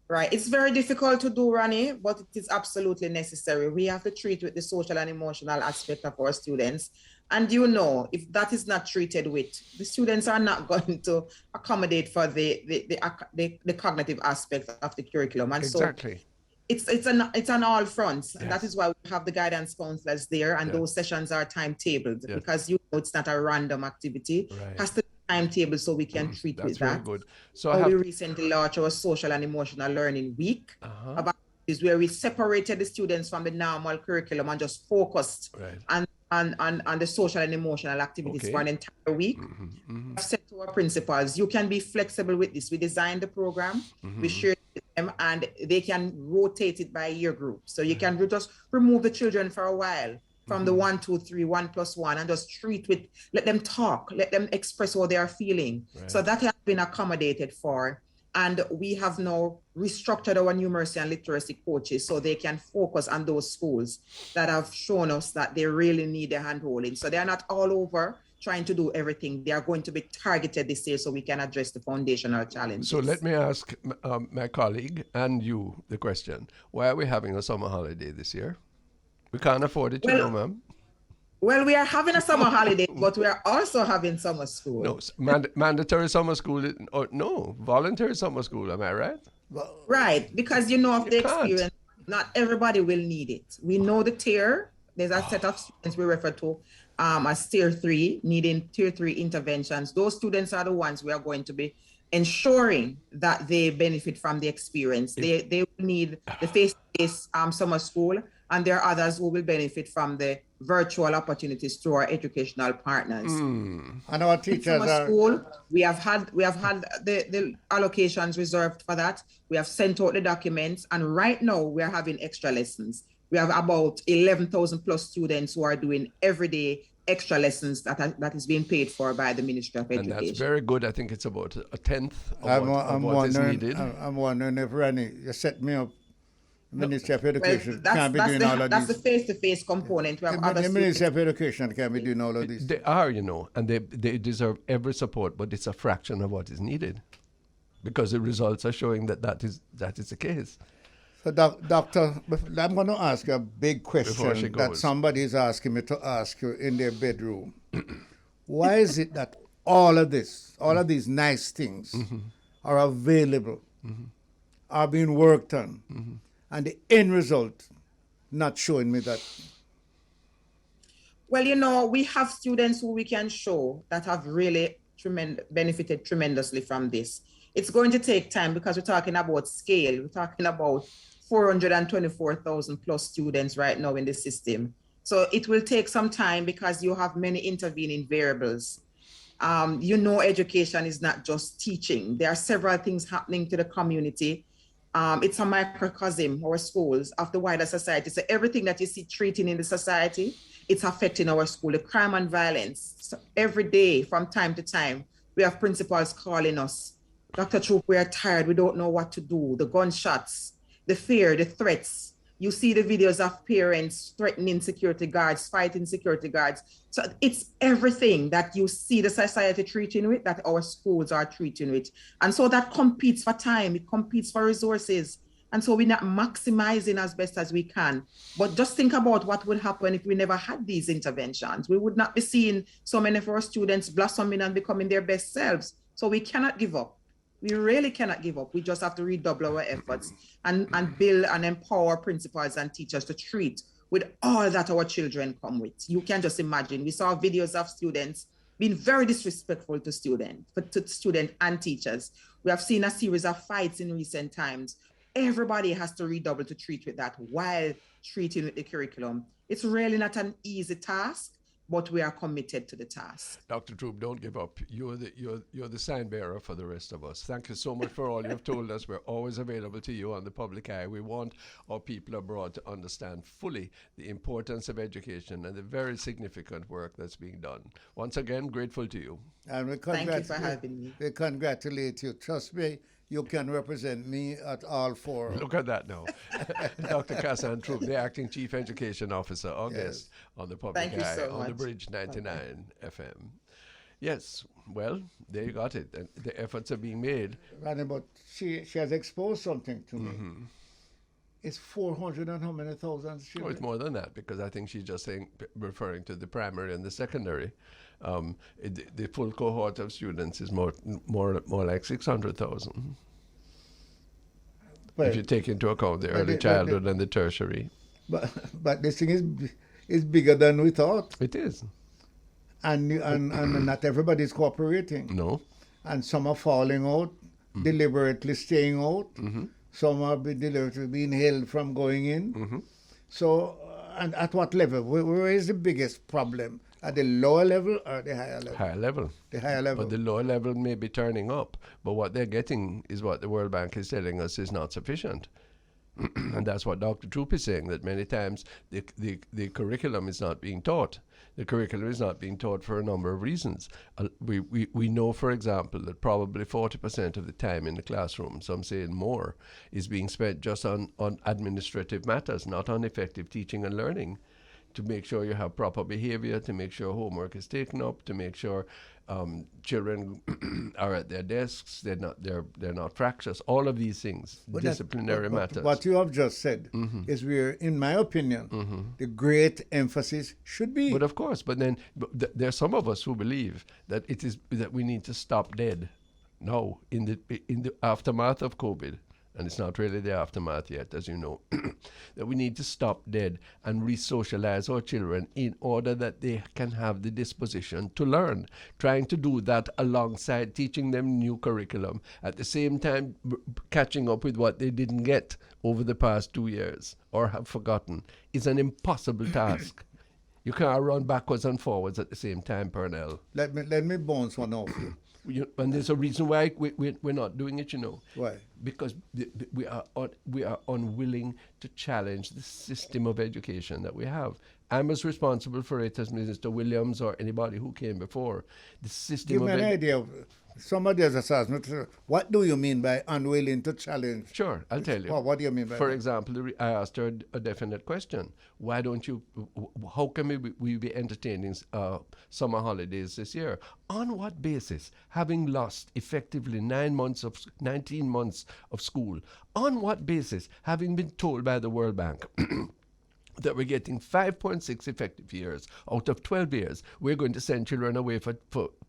Right. It's very difficult to do, Ronnie, but it is absolutely necessary. We have to treat with the social and emotional aspect of our students. And if that is not treated with, the students are not going to accommodate for the cognitive aspect of the curriculum. And exactly. So it's on all fronts. Yes. And that is why we have the guidance counselors there, and those sessions are timetabled because it's not a random activity. Right. It has to be timetable so we can treat with that. That's very good. So we recently launched our social and emotional learning week about this, where we separated the students from the normal curriculum and just focused on the social and emotional activities for an entire week. I've said to our principals, you can be flexible with this. We designed the program, we shared it with them, and they can rotate it by year group. So you can just remove the children for a while from the 1, 2, 3, 1+1, and just let them talk, let them express what they are feeling. Right. So that has been accommodated for. And we have now restructured our numeracy and literacy coaches so they can focus on those schools that have shown us that they really need a hand-holding. So they're not all over trying to do everything. They are going to be targeted this year so we can address the foundational challenges. So let me ask my colleague and you the question. Why are we having a summer holiday this year? We can't afford it, ma'am. Well, we are having a summer holiday, but we are also having summer school. No, mandatory summer school, no, voluntary summer school, am I right? Right, because of the experience, not everybody will need it. We know the tier, there's a set of students we refer to as tier 3, needing tier 3 interventions. Those students are the ones we are going to be ensuring that they benefit from the experience. They will need the face-to-face summer school, and there are others who will benefit from the virtual opportunities through our educational partners. And our teachers are school. We have had the allocations reserved for that. We have sent out the documents, and right now we are having extra lessons. We have about 11,000 plus students who are doing everyday extra lessons that is being paid for by the Ministry of Education. And that's very good. I think it's about a tenth of what is needed. I'm wondering if Ronnie, you set me up. Ministry of Education can't be doing all of that's this. The face-to-face component. We have the Ministry of Education can't be doing all of this. They are, and they deserve every support, but it's a fraction of what is needed, because the results are showing that is the case. So, Doctor, I'm going to ask you a big question that goes. somebody is asking me to ask you in their bedroom. Why is it that all of these nice things are available, are being worked on, and the end result not showing me that? Well, you know, we have students who we can show that have really benefited tremendously from this. It's going to take time because we're talking about scale. We're talking about 424,000 plus students right now in the system. So it will take some time because you have many intervening variables. You know, education is not just teaching. There are several things happening to the community. It's a microcosm, our schools, of the wider society. So everything that you see treating in the society, it's affecting our school. The crime and violence, so every day from time to time, we have principals calling us, Dr. Troupe, we are tired, we don't know what to do. The gunshots, the fear, the threats. You see the videos of parents threatening security guards, fighting security guards. So it's everything that you see the society treating with, that our schools are treating with. And so that competes for time, it competes for resources. And so we're not maximizing as best as we can. But just think about what would happen if we never had these interventions. We would not be seeing so many of our students blossoming and becoming their best selves. So we cannot give up. We really cannot give up. We just have to redouble our efforts and build and empower principals and teachers to treat with all that our children come with. You can just imagine. We saw videos of students being very disrespectful to students and teachers. We have seen a series of fights in recent times. Everybody has to redouble to treat with that while treating with the curriculum. It's really not an easy task, but we are committed to the task. Dr. Troupe, don't give up. You're the sign bearer for the rest of us. Thank you so much for all you've told us. We're always available to you on the public eye. We want our people abroad to understand fully the importance of education and the very significant work that's being done. Once again, grateful to you. And Thank you for having me. We congratulate you. Trust me, you can represent me at all four. Look at that now. Dr. Kasan Troupe, the Acting Chief Education Officer, our guest on the public eye so on much. the Bridge 99 FM. Yes, well, there you got it. And the efforts are being made. Randy, but she has exposed something to me. It's 400 and how many thousands Oh, children? it's more than that because I think she's just saying, referring to the primary and the secondary. The full cohort of students is more like 600,000. Well, if you take into account the early childhood and the tertiary. But this thing is bigger than we thought. It is. And not everybody is cooperating. No. And some are falling out, deliberately staying out. Some are deliberately being held from going in. So, and at what level? Where is the biggest problem? At the lower level or the higher level? Higher level. The higher level. But the lower level may be turning up. But what they're getting is what the World Bank is telling us is not sufficient. And that's what Dr. Troupe is saying, that many times the curriculum is not being taught. The curriculum is not being taught for a number of reasons. We know, for example, that probably 40% of the time in the classroom, some say more, is being spent just on administrative matters, not on effective teaching and learning. To make sure you have proper behavior, to make sure homework is taken up, to make sure children are at their desks, they're not fractious. All of these things, But disciplinary matters. What you have just said is where, in my opinion, the great emphasis should be. But of course, there are some of us who believe that that we need to stop dead now in the aftermath of COVID. And it's not really the aftermath yet, as you know, that we need to stop dead and re-socialize our children in order that they can have the disposition to learn, trying to do that alongside teaching them new curriculum, at the same time catching up with what they didn't get over the past 2 years or have forgotten, is an impossible task. You can't run backwards and forwards at the same time, Pearnel. Let me bounce one off you. And there's a reason why we're not doing it, you know. Why? Because we are unwilling to challenge the system of education that we have. I'm as responsible for it as Mr. Williams or anybody who came before. The system Give me an idea of Somebody has asked me, what do you mean by unwilling to challenge? Sure, I'll tell you. Well, what do you mean by For that? example, I asked her a definite question. Why don't you, how can we be entertaining summer holidays this year? On what basis? Having lost effectively 19 months of school. On what basis? Having been told by the World Bank that we're getting 5.6 effective years out of 12 years, we're going to send children away for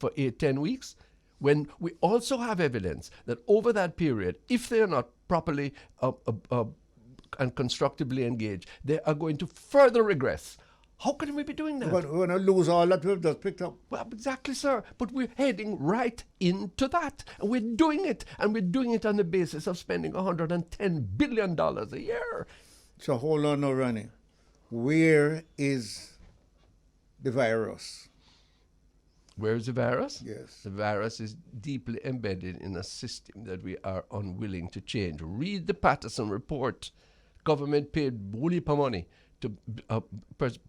8-10 weeks? When we also have evidence that over that period, if they are not properly and constructively engaged, they are going to further regress. How can we be doing that? We're going to lose all that we've just picked up. Well, exactly, sir. But we're heading right into that. And we're doing it. And we're doing it on the basis of spending $110 billion a year. So hold on now, Ronnie. Where is the virus? Where is the virus? Yes. The virus is deeply embedded in a system that we are unwilling to change. Read the Patterson report. Government paid bully heap of money to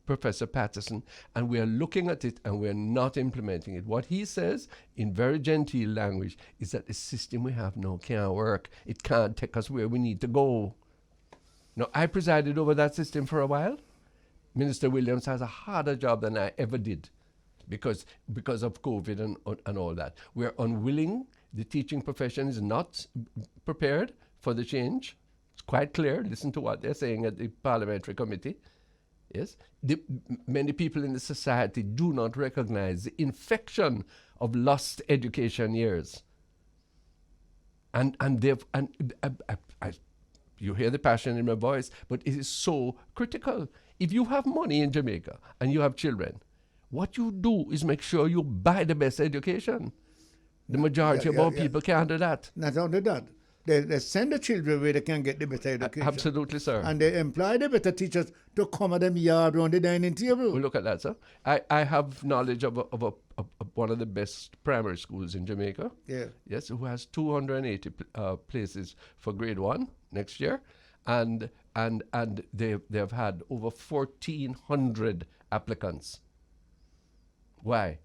Professor Patterson, and we are looking at it and we are not implementing it. What he says, in very genteel language, is that the system we have now can't work. It can't take us where we need to go. Now, I presided over that system for a while. Minister Williams has a harder job than I ever did because of COVID and all that. We're unwilling. The teaching profession is not prepared for the change. It's quite clear. Listen to what they're saying at the parliamentary committee. Yes, many people in the society do not recognize the infection of lost education years. And you hear the passion in my voice, but it is so critical. If you have money in Jamaica and you have children, what you do is make sure you buy the best education. The majority of our people can't do that. Not only that, they send the children where they can get the better education. Absolutely, sir. And they employ the better teachers to come at them yard around the dining table. We look at that, sir. I have knowledge of one of the best primary schools in Jamaica. Yeah. Yes, who has 280 places for grade 1 next year, and they have had over 1,400 applicants. Why?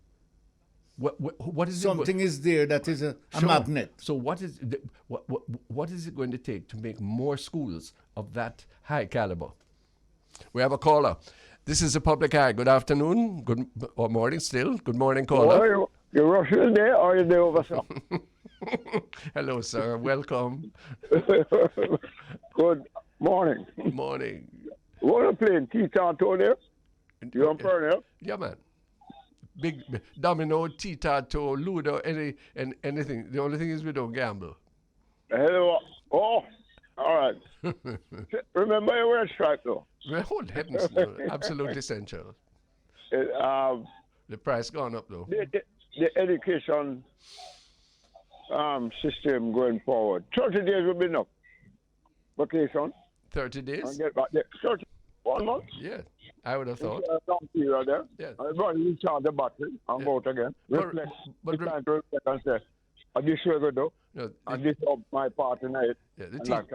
What is something is there that is a magnet. So what is it going to take to make more schools of that high caliber? We have a caller. This is a public eye. Good afternoon. Good or morning still. Good morning, caller. Oh, you're rushing there, or are you there over some? Hello, sir. Welcome. Good morning. Morning. What are you playing? T-Tato there? You on Pearnel? Yeah, man. Big domino, T-Tato, Ludo, anything. The only thing is we don't gamble. Hello. Oh, all right. Remember your word strike, though. Well, oh, heavens, no. Absolutely essential. The price gone up, though. The education system going forward. 30 days will be enough. Vacation. 30 days? And get back there. 1 month? Yeah, I would have thought. Long period there. Yeah. Everybody recharge the battery and go out again. Reflect. It's time to reflect and say, this way we do. No, and this is my part in it. Yeah,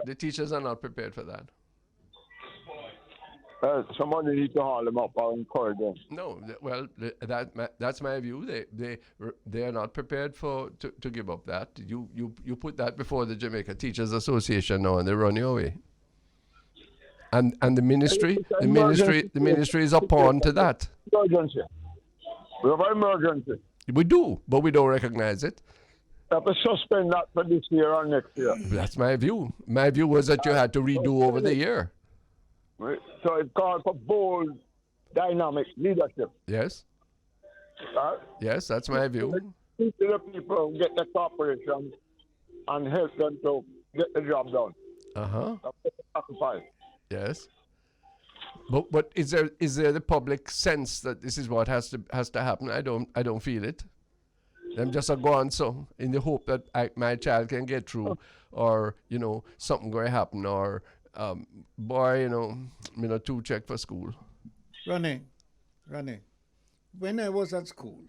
the teachers are not prepared for that. Somebody needs to haul them up or encourage them. No, well, that's my view. They are not prepared to give up that. You put that before the Jamaica Teachers Association now, and they run you away. And the ministry is a pawn to that. Emergency. We have an emergency. We do, but we don't recognize it. We have to suspend that for this year or next year. That's my view. My view was that you had to redo over the year. So it's called for bold, dynamic leadership. Yes. Yes, that's my view. Speak to the people, get the cooperation, and help them to get the job done. Sacrifice. Yes. But is there the public sense that this is what has to happen? I don't feel it. I'm just go on so in the hope that my child can get through, or something going to happen, or boy, me not too check for school. Ronnie, when I was at school,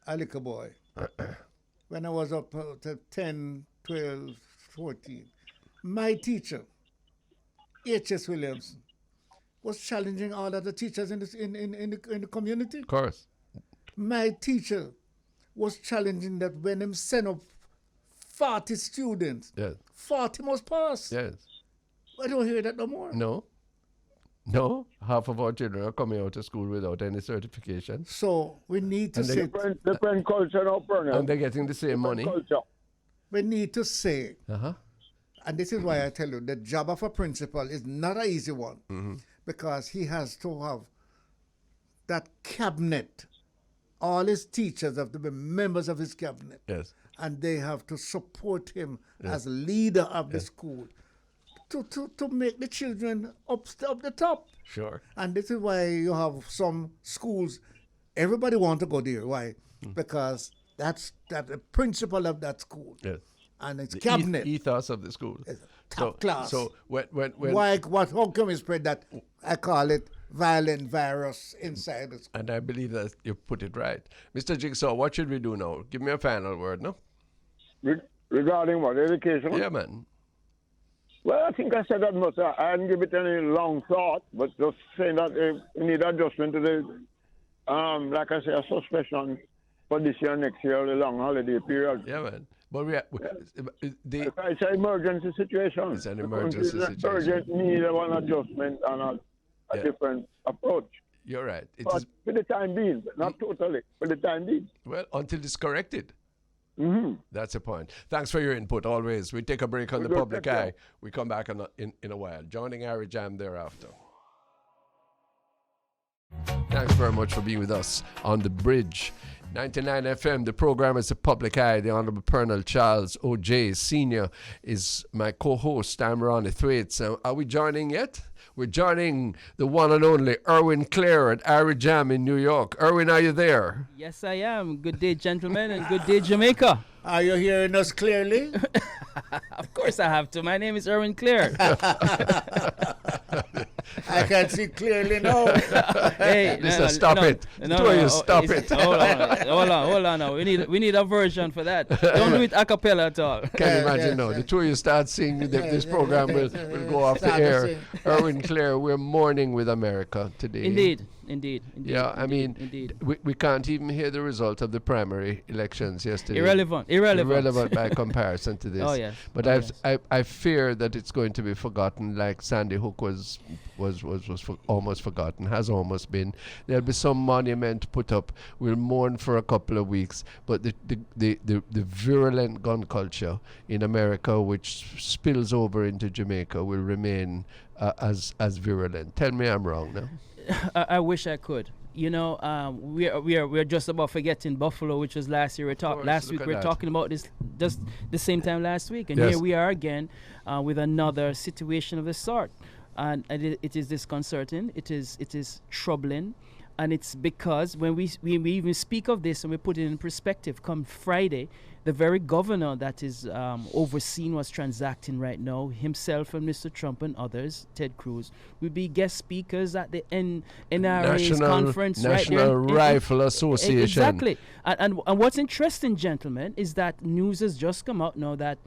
a little boy, when I was up to 10, 12, 14, my teacher, H.S. Williamson, was challenging all other teachers in the community. Of course. My teacher was challenging that when him send up 40 students, 40 must pass. Yes. I don't hear that no more. No, half of our children are coming out of school without any certification. So we need to say... Different culture now, Pearnel. And they're getting the same money. Culture. We need to say, and this is why I tell you, the job of a principal is not an easy one, because he has to have that cabinet. All his teachers have to be members of his cabinet. Yes. And they have to support him as leader of the school to make the children up the top. Sure. And this is why you have some schools, everybody want to go there. Why? Because that's the principal of that school. Yes. And it's the cabinet. Ethos of the school. Top class. So when how can we spread that? I call it violent virus inside the school. And I believe that you put it right. Mr. Jigsaw, what should we do now? Give me a final word, no? Regarding what? Education? Yeah, man. Well, I think I said that much. I didn't give it any long thought, but just saying that we need adjustment to the, like I say, a suspension for this year, next year, the long holiday period. Yeah, man. But it's an emergency situation. It's an emergency situation. Urgent need one adjustment and a different approach. You're right. But for the time being, not totally, for the time being. Well, until it's corrected. That's the point. Thanks for your input, always. We take a break on the public eye. We come back in a while. Joining Irie Jam thereafter. Thanks very much for being with us on The Bridge. 99 FM, the program is The Public Eye. The Honorable Pearnel Charles O.J. Sr. is my co-host. I'm Ronnie Thwaites. Are we joining yet? We're joining the one and only Irwine Clare at Irie Jam in New York. Irwine, are you there? Yes, I am. Good day, gentlemen, and good day, Jamaica. Are you hearing us clearly? Of course I have to. My name is Irwine Clare. I can see clearly now. Hey, stop it. Stop it. Hold on now. We need a version for that. Don't do it a cappella at all. Can you imagine now? The two of you start singing, this program will go off the air. Irwine Clare, we're mourning with America today. Indeed. Yeah, I mean, we can't even hear the result of the primary elections yesterday. Irrelevant by comparison to this. Oh, yes. But I fear that it's going to be forgotten, like Sandy Hook was almost forgotten, has almost been. There'll be some monument put up. We'll mourn for a couple of weeks. But the virulent gun culture in America, which spills over into Jamaica, will remain as virulent. Tell me I'm wrong now. I wish I could. You know, we're just about forgetting Buffalo, which was last year. Last week we were talking about this just the same time last week, and here we are again with another situation of the sort, and it is disconcerting. It is troubling, and it's because when we even speak of this and we put it in perspective, come Friday, the very governor that is overseeing what's transacting right now, himself and Mr. Trump and others, Ted Cruz, will be guest speakers at the NRA's conference. National Rifle Association. Exactly. And what's interesting, gentlemen, is that news has just come out now that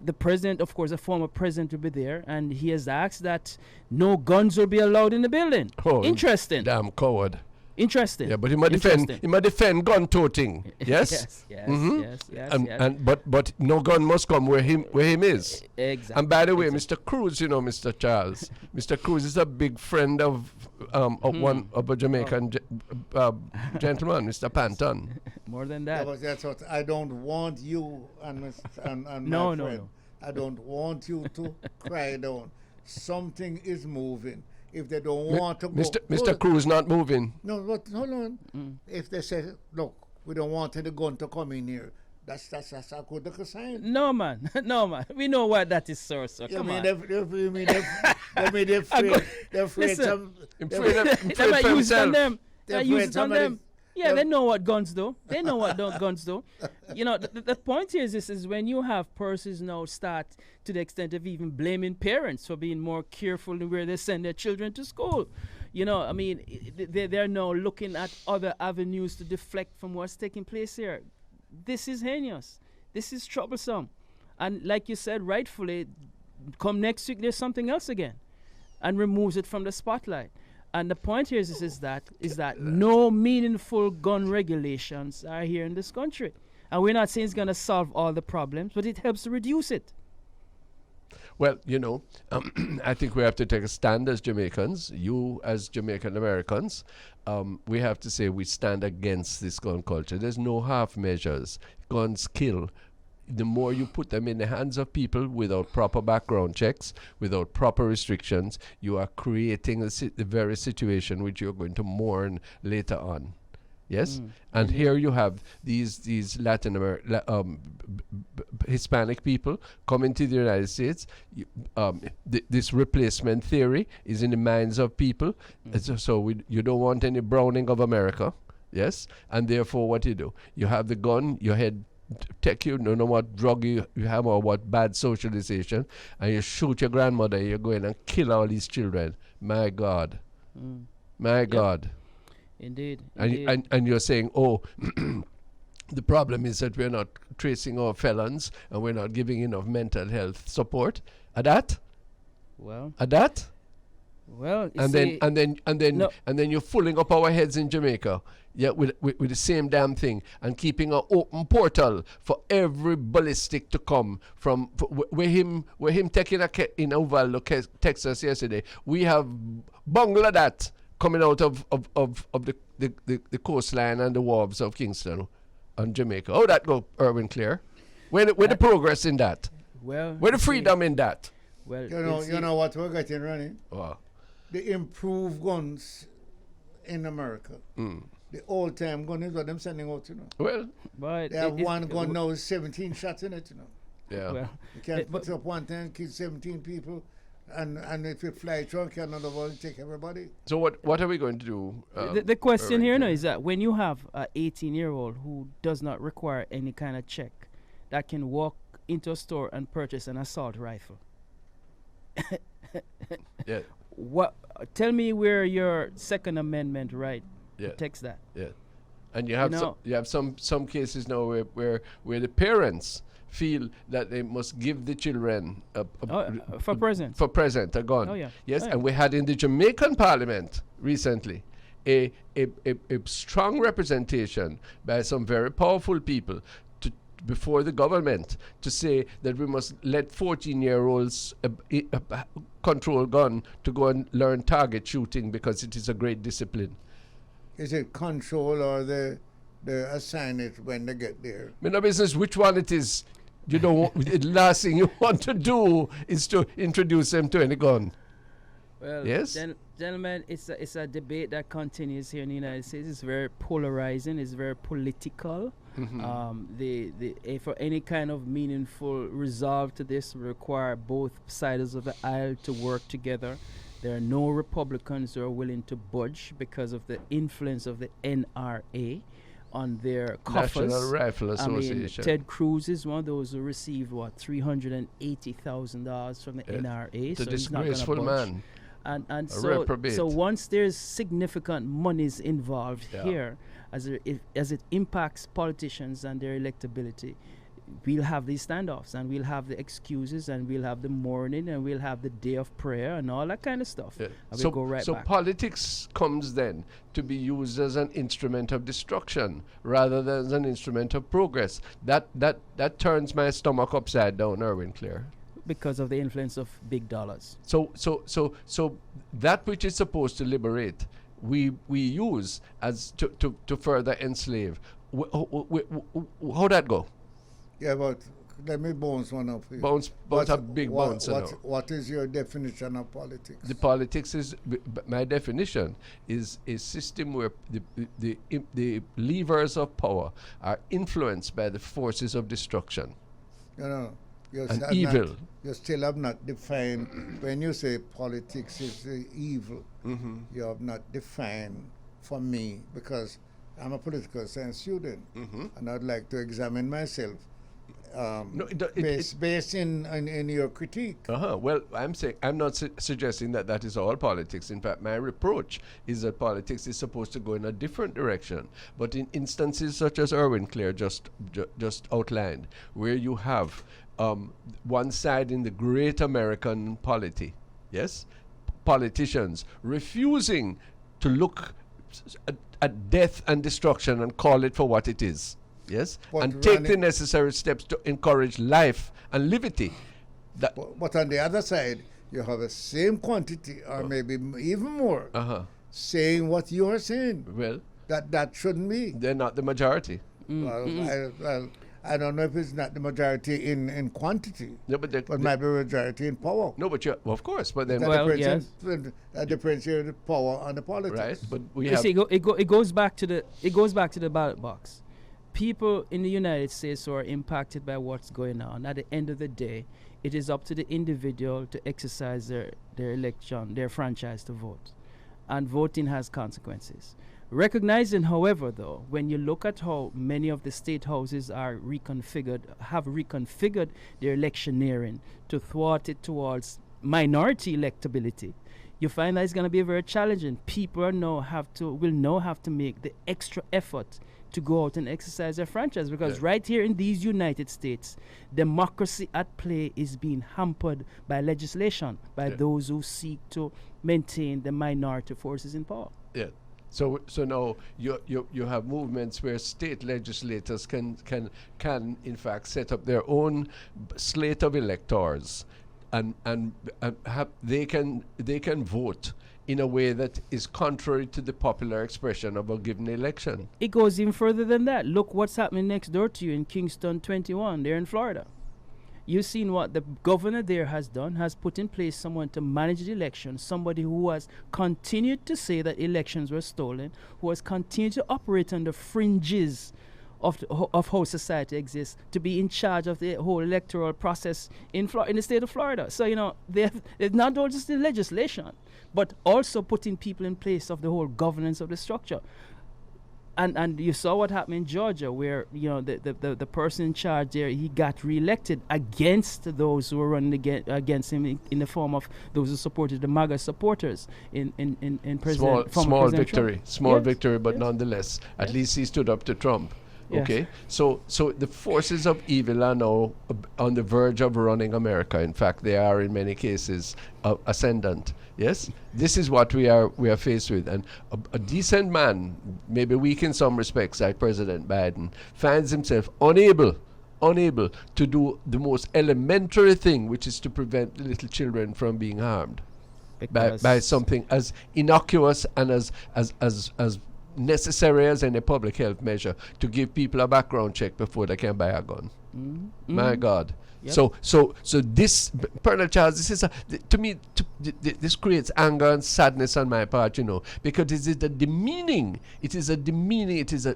the president, of course, the former president, will be there, and he has asked that no guns will be allowed in the building. Oh, interesting. Damn coward. Interesting. Yeah, but he might defend gun toting. Yes? Yes. But no gun must come where him is. Exactly. And by the way, Mr. Cruz, Mr. Charles, Mr. Cruz is a big friend of a Jamaican gentleman, Mr. Panton. More than that. Yeah, that's what I don't want you and my friend. I don't want you to cry down. Something is moving. If they don't want to go... Mr. Cruz not moving. No, but hold on. If they say, look, we don't want any gun to come in here, that's a good sign. No, man. We know why that is, sir. So come on. They're afraid. They're afraid. They might use on them. Yeah, they know what guns do. Guns do. You know, the point here is when you have persons now start to the extent of even blaming parents for being more careful in where they send their children to school. You know, I mean, they're now looking at other avenues to deflect from what's taking place here. This is heinous. This is troublesome. And like you said, rightfully, come next week, there's something else again and removes it from the spotlight. And the point here is that no meaningful gun regulations are here in this country. And we're not saying it's going to solve all the problems, but it helps to reduce it. Well, I think we have to take a stand as Jamaicans, you as Jamaican Americans. We have to say we stand against this gun culture. There's no half measures. Guns kill. The more you put them in the hands of people without proper background checks, without proper restrictions, you are creating the very situation which you're going to mourn later on. Yes, and here you have these Latin Hispanic people coming to the United States. This replacement theory is in the minds of people. So you don't want any browning of America. Yes, and therefore what you do? You have the gun. Your head take you. No what drug you have or what bad socialization, and you shoot your grandmother. You go in and kill all these children. My God, my God. Indeed. And you're saying, the problem is that we're not tracing our felons and we're not giving enough mental health support. At that? Well. At that? Well. And then you're fooling up our heads in Jamaica. Yeah, with the same damn thing, and keeping an open portal for every ballistic to come from where him taking in Uvalde, Texas yesterday. We have bungled that coming out of the coastline and the wharves of Kingston and Jamaica. How that go, Irwine Clare? Where the progress in that? Well, where the freedom in that? Well, you know what we're getting running? Wow. The improved guns in America. The old-time gun is what them sending out, Well, but they have one gun now with 17 shots in it, Yeah. Well, you can't put up one time, kill 17 people. And if you fly truck, another one take everybody. So what are we going to do? The question here now is that when you have an 18-year-old who does not require any kind of check, that can walk into a store and purchase an assault rifle. Yeah. Tell me where your Second Amendment right protects that. Yeah. And you have some cases now where the parents feel that they must give the children for present a gun. Oh, yeah. Yes, oh, yeah. And we had in the Jamaican Parliament recently a strong representation by some very powerful people before the government to say that we must let 14-year-olds control gun to go and learn target shooting because it is a great discipline. Is it control or they assign it when they get there? No business which one it is. You don't. The last thing you want to do is to introduce them to any gun. Well, yes, gentlemen, it's a debate that continues here in the United States. It's very polarizing. It's very political. For any kind of meaningful resolve to this, require both sides of the aisle to work together. There are no Republicans who are willing to budge because of the influence of the NRA on their coffers. National Rifle Association. Ted Cruz is one of those who received $380,000 from the NRA. The disgraceful man. And so once there's significant monies involved here, as it impacts politicians and their electability, we'll have these standoffs and we'll have the excuses and we'll have the mourning and we'll have the day of prayer and all that kind of stuff. Yeah. And we'll go right back. So politics comes then to be used as an instrument of destruction rather than as an instrument of progress. That turns my stomach upside down, Irwine Clare. Because of the influence of big dollars. So that which is supposed to liberate, we use as to further enslave. How that go? Yeah, but let me bounce one up here. Bounce a big bounce. What is your definition of politics? The politics is, my definition is a system where the levers of power are influenced by the forces of destruction. And evil. You still have not defined, when you say politics is evil, you have not defined for me, because I'm a political science student, and I'd like to examine myself based in your critique. Well, I'm not suggesting that is all politics. In fact, my reproach is that politics is supposed to go in a different direction. But in instances such as Irwine Clare just outlined, where you have one side in the great American polity, yes, politicians refusing to look at death and destruction and call it for what it is. Yes? And take the necessary steps to encourage life and liberty. But on the other side, you have the same quantity, or maybe even more, saying what you are saying. Well, that shouldn't be. They're not the majority. Well, I don't know if it's not the majority in quantity, but might be the majority in power. No, but of course, but then that differentiates the power and the politics. Right, but we have. See, it goes back to the ballot box. People in the United States who are impacted by what's going on, at the end of the day, it is up to the individual to exercise their election, their franchise to vote. And voting has consequences. Recognizing, however, though, when you look at how many of the state houses have reconfigured their electioneering to thwart it towards minority electability, you find that it's going to be very challenging. People will now have to make the extra effort to go out and exercise their franchise, because right here in these United States, democracy at play is being hampered by legislation, by those who seek to maintain the minority forces in power. Yeah. So now you have movements where state legislators can in fact set up their own slate of electors, and they can vote in a way that is contrary to the popular expression of a given election. It goes even further than that. Look what's happening next door to you in Kingston 21, there in Florida. You've seen what the governor there has done, has put in place someone to manage the election, somebody who has continued to say that elections were stolen, who has continued to operate on the fringes of how society exists, to be in charge of the whole electoral process in the state of Florida. So, they've not only just the legislation, but also putting people in place of the whole governance of the structure. And you saw what happened in Georgia, where the person in charge there, he got reelected against those who were running against him in the form of those who supported the MAGA supporters in President small victory, Trump. Small victory, but nonetheless, at least he stood up to Trump. Yes. Okay, so the forces of evil are now on the verge of running America. In fact, they are in many cases ascendant. Yes, this is what we are faced with, and a decent man, maybe weak in some respects, like President Biden, finds himself unable to do the most elementary thing, which is to prevent little children from being harmed by something as innocuous and as necessary as any public health measure, to give people a background check before they can buy a gun. My God. Yep. So this, Pearnel Charles, this is this creates anger and sadness on my part, because it is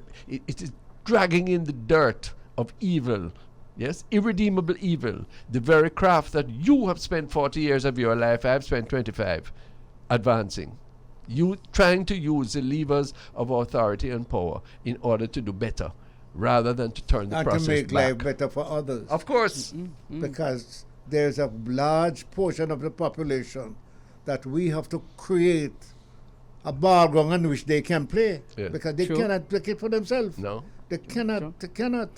dragging in the dirt of evil. Yes, irredeemable evil. The very craft that you have spent 40 years of your life, I've spent 25 advancing. You trying to use the levers of authority and power in order to do better, rather than to turn the process back. And to make life better for others. Of course. Because there's a large portion of the population that we have to create a background on which they can play. Yeah. Because they cannot play it for themselves. No. They cannot. They cannot.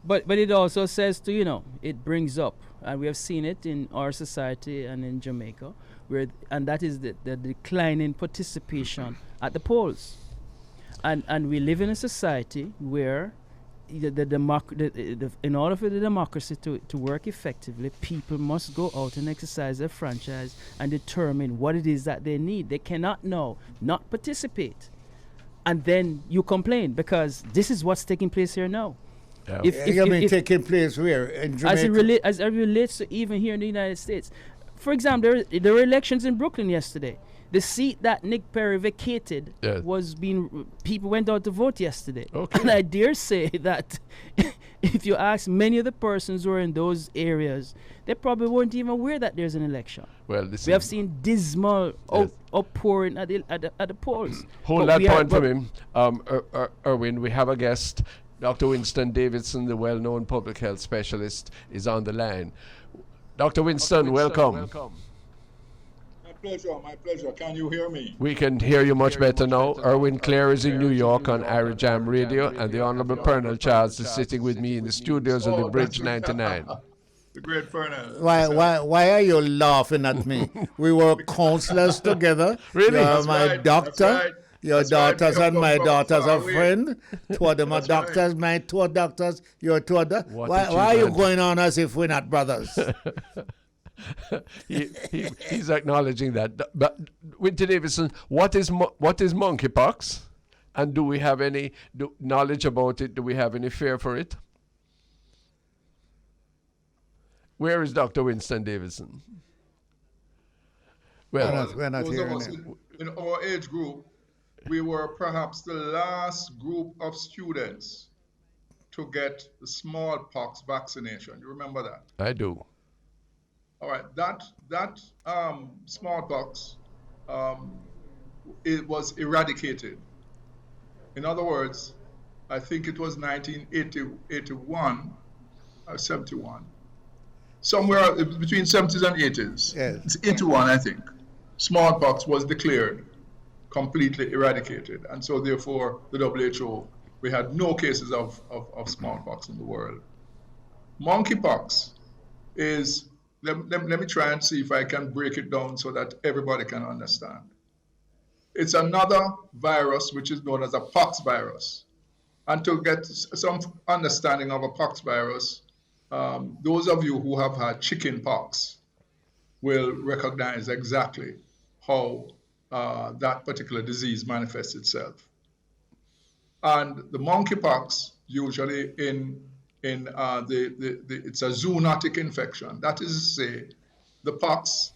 But it also says it brings up, and we have seen it in our society and in Jamaica, and that is the decline in participation at the polls. And we live in a society where in order for the democracy to work effectively, people must go out and exercise their franchise and determine what it is that they need. They cannot now not participate. And then you complain, because this is what's taking place here now. Yeah. Taking place where? In Jamaica? As it relates to even here in the United States. For example, there were elections in Brooklyn yesterday. The seat that Nick Perry vacated people went out to vote yesterday. Okay. And I dare say that if you ask many of the persons who are in those areas, they probably weren't even aware that there's an election. Well, we have seen dismal outpouring at the polls. Hold that point from him. Irwine, we have a guest. Dr. Winston Davidson, the well-known public health specialist, is on the line. Dr. Winston, welcome. My pleasure. Can you hear me? We can hear you much better now. Irwine Clare is in New York on Irie Jam Radio, and the Honorable Pearnel Charles is sitting with me in the studios of the Bridge 99. The great Pearnel. Why are you laughing at me? We were counselors together. Really? You're my right. doctor. That's right. Your That's right. daughters and my daughters are friends. Two of them are That's doctors, my two are doctors, you're two of them. What Why are you achievement. going on as if we're not brothers? He's acknowledging that. But Winston Davidson, what is monkeypox? And do we have any knowledge about it? Do we have any fear for it? Where is Dr. Winston Davidson? Well, we're not those of hearing us it. in our age group, we were perhaps the last group of students to get the smallpox vaccination. You remember that? I do. All right, that smallpox, it was eradicated. In other words, I think it was 1981 or 71, somewhere between 70s and 80s. Yes. It's 81, I think. Smallpox was declared completely eradicated, and so therefore the WHO, we had no cases of smallpox in the world. Monkeypox is, let me try and see if I can break it down so that everybody can understand. It's another virus which is known as a pox virus. And to get some understanding of a pox virus, those of you who have had chicken pox will recognize exactly how that particular disease manifests itself. And the monkeypox, usually it's a zoonotic infection. That is to say, the pox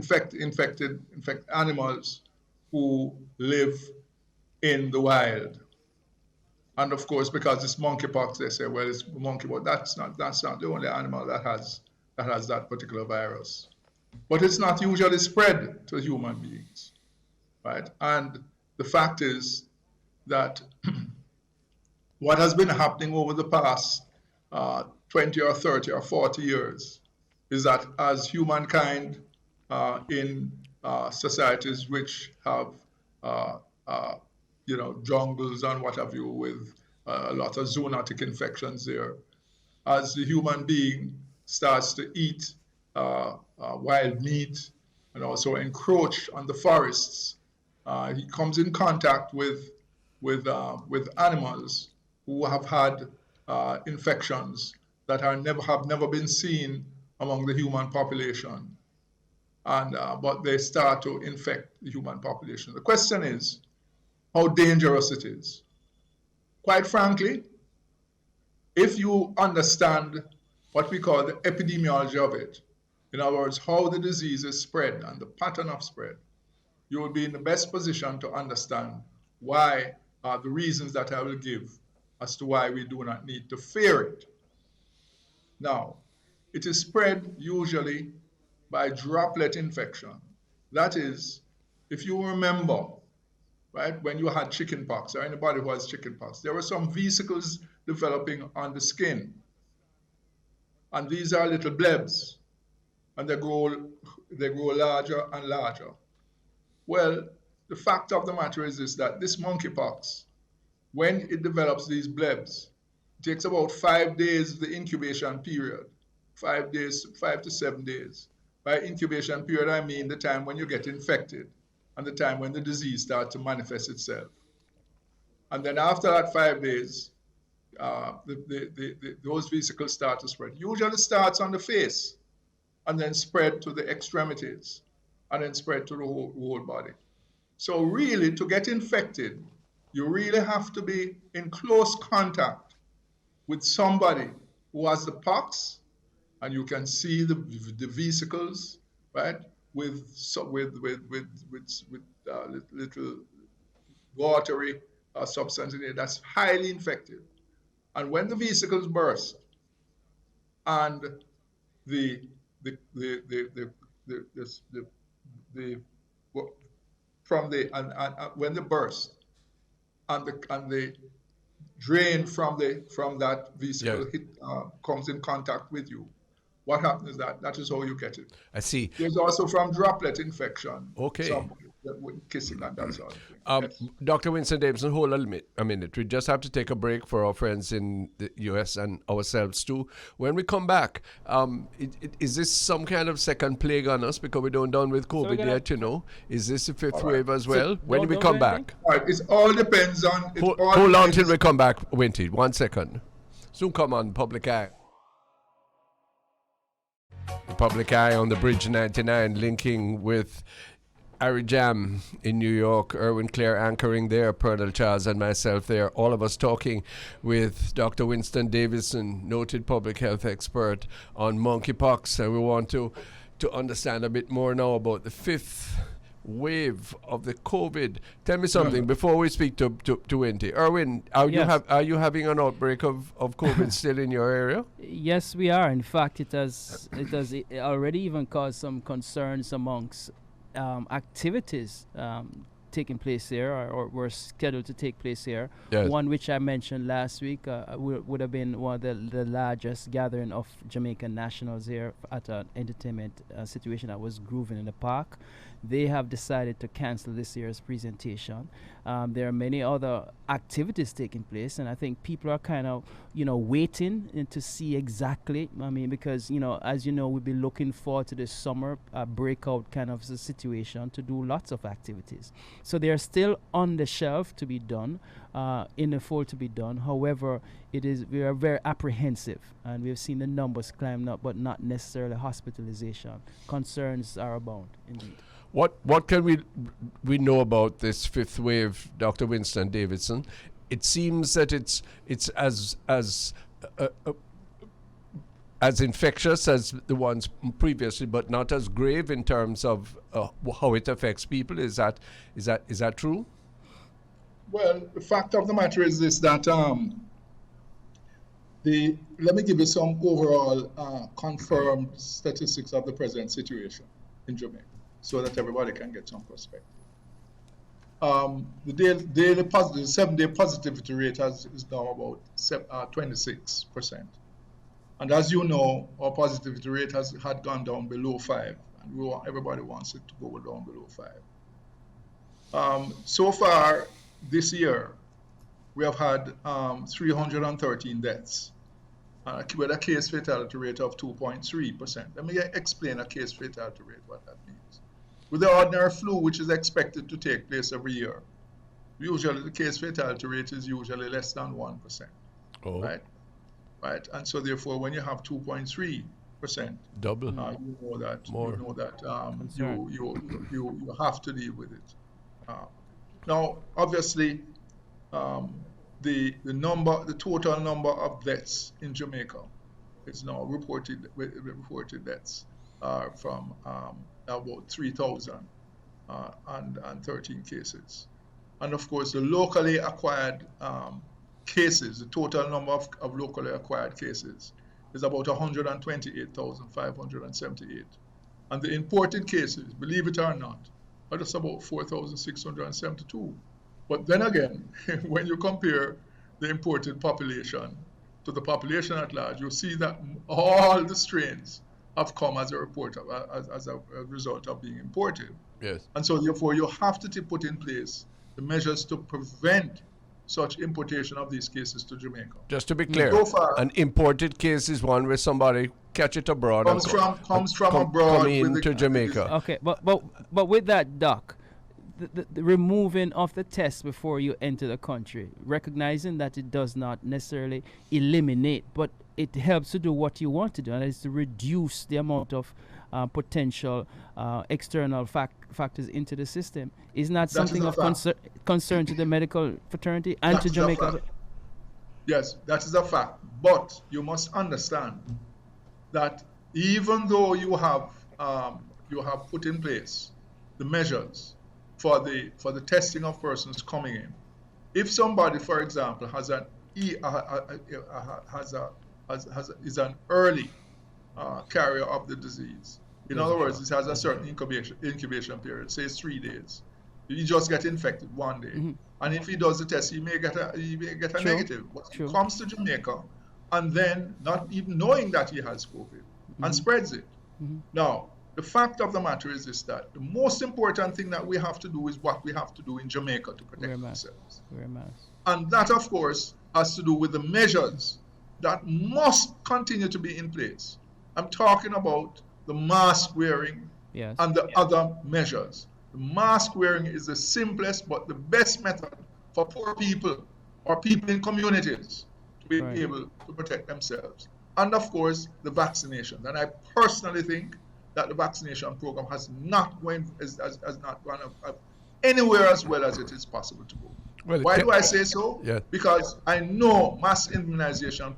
infect animals who live in the wild. And of course, because it's monkeypox, they say, well, it's monkeypox. That's not the only animal that has that particular virus. But it's not usually spread to human beings, right? And the fact is that what has been happening over the past 20 or 30 or 40 years is that as humankind in societies which have jungles and what have you, with a lot of zoonotic infections there, as the human being starts to eat wild meat and also encroach on the forests, he comes in contact with animals who have had infections that have never been seen among the human population, but they start to infect the human population. The question is how dangerous it is. Quite frankly, if you understand what we call the epidemiology of it, in other words, how the disease is spread and the pattern of spread, you will be in the best position to understand why, the reasons that I will give as to why we do not need to fear it. Now, it is spread usually by droplet infection. That is, if you remember, right, when you had chickenpox, or anybody who has chickenpox, there were some vesicles developing on the skin. And these are little blebs, and they grow larger and larger. Well, the fact of the matter is that this monkeypox, when it develops these blebs, it takes about 5 days, the incubation period, 5 days, 5 to 7 days. By incubation period, I mean the time when you get infected and the time when the disease starts to manifest itself. And then after that 5 days, those vesicles start to spread. Usually starts on the face and then spread to the extremities and then spread to the whole body. So really, to get infected, you really have to be in close contact with somebody who has the pox, and you can see the vesicles, right, with little watery substance in it that's highly infected. And when the vesicles burst, and when they burst, and the drain from that vesicle comes in contact with you, what happens is that is how you get it. I see. There's also from droplet infection. Okay. with kissing and that sort of thing. Yes. Dr. Winston Davidson, hold a minute. We just have to take a break for our friends in the U.S. and ourselves too. When we come back, is this some kind of second plague on us because we don't done with COVID yet, you know? Is this a fifth wave as well? When do we come back? All right, it all depends on... Hold on till we come back, Winty. 1 second. Soon come on, Public Eye. The Public Eye on the Bridge 99, linking with Irie Jam in New York, Irwine Clare anchoring there, Pearnel, Charles and myself there, all of us talking with Dr. Winston Davidson, noted public health expert on monkeypox. And we want to understand a bit more now about the fifth wave of the COVID. Tell me something before we speak to Winty. Irwine, are you having an outbreak of COVID still in your area? Yes, we are. In fact, it has already even caused some concerns amongst activities taking place here or were scheduled to take place here. Yes. One which I mentioned last week would have been one of the largest gathering of Jamaican nationals here at an entertainment situation that was grooving in the park. They have decided to cancel this year's presentation. There are many other activities taking place, and I think people are kind of, waiting to see exactly. I mean, because, as you know, we'll be looking forward to this summer breakout kind of situation to do lots of activities. So they are still on the shelf to be done, in the fold to be done. However, we are very apprehensive, and we've seen the numbers climb up, but not necessarily hospitalization. Concerns are abound, indeed. What can we know about this fifth wave, Dr. Winston Davidson? It seems that it's as infectious as the ones previously, but not as grave in terms of how it affects people. Is that true? Well, the fact of the matter is this: that let me give you some overall confirmed statistics of the present situation in Jamaica, so that everybody can get some perspective. The daily positive, 7-day positivity rate is now about 26%. And as you know, our positivity rate had gone down below 5, and everybody wants it to go down below 5. So far this year, we have had 313 deaths, with a case fatality rate of 2.3%. Let me explain a case fatality rate, what that means. With the ordinary flu, which is expected to take place every year, usually the case fatality rate is usually less than 1%. Oh. Right, and so therefore, when you have 2.3%, double, you know that more. You have to deal with it. Now, obviously, the total number of deaths in Jamaica is now reported deaths from about 3,013 cases, and of course, the locally acquired cases, the total number of locally acquired cases is about 128,578. And the imported cases, believe it or not, are just about 4,672. But then again, when you compare the imported population to the population at large, you see that all the strains have come as a result of being imported. Yes. And so therefore, you have to put in place the measures to prevent such importation of these cases to Jamaica. Just to be clear, so far, an imported case is one where somebody catch it abroad comes from abroad into Jamaica. Okay, but with that, Doc, the removing of the test before you enter the country, recognizing that it does not necessarily eliminate, but it helps to do what you want to do, and that is to reduce the amount of potential external factors into the system. Isn't that something of concern to the medical fraternity and to Jamaica? Yes, that is a fact. But you must understand that even though you have put in place the measures for the testing of persons coming in, if somebody, for example, is an early carrier of the disease. In other words, it has a certain incubation period, say 3 days. You just get infected one day, and if he does the test, he may get a negative. But he comes to Jamaica, and then not even knowing that he has COVID, and spreads it. Now, the fact of the matter is this, that the most important thing that we have to do is what we have to do in Jamaica to protect ourselves. And that, of course, has to do with the measures that must continue to be in place. I'm talking about the mask wearing and the other measures. The mask wearing is the simplest but the best method for poor people or people in communities to be able to protect themselves. And of course, the vaccinations. And I personally think that the vaccination program has not gone anywhere as well as it is possible to go. Well, why do I say so? Because I know mass immunization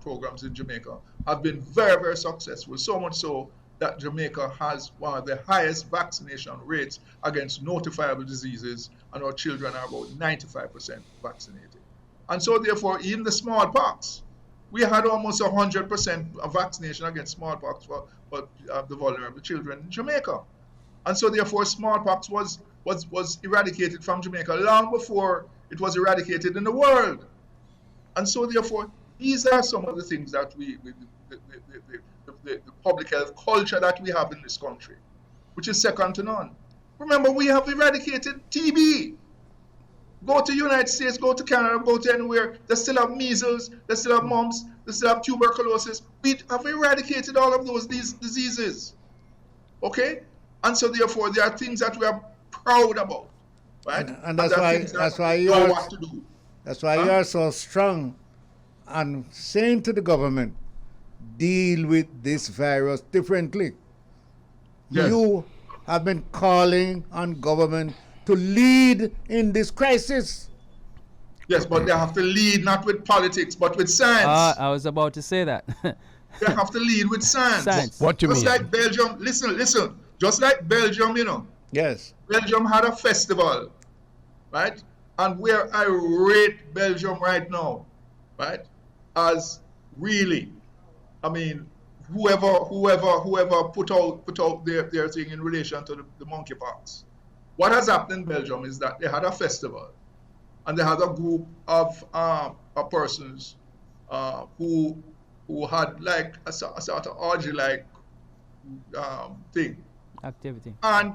programs in Jamaica have been very, very successful, so much so that Jamaica has one of the highest vaccination rates against notifiable diseases, and our children are about 95% vaccinated. And so therefore, even the smallpox, we had almost 100% of vaccination against smallpox for the vulnerable children in Jamaica. And so therefore, smallpox was eradicated from Jamaica long before it was eradicated in the world. And so therefore, these are some of the things that the public health culture that we have in this country, which is second to none. Remember, we have eradicated TB. Go to the United States, go to Canada, go to anywhere, they still have measles, they still have mumps, they still have tuberculosis. We have eradicated all of these diseases. Okay? And so therefore, there are things that we are proud about, right? And that's why you are so strong and saying to the government, deal with this virus differently. Yes. You have been calling on government to lead in this crisis. Yes, but they have to lead not with politics, but with science. I was about to say that. They have to lead with science. What do you mean? Just like Belgium, listen. Just like Belgium, you know. Yes. Belgium had a festival, right? And where I rate Belgium right now, right, as really, I mean, whoever put out their thing in relation to the monkeypox. What has happened in Belgium is that they had a festival, and they had a group of persons who had like a sort of orgy-like thing. Activity. And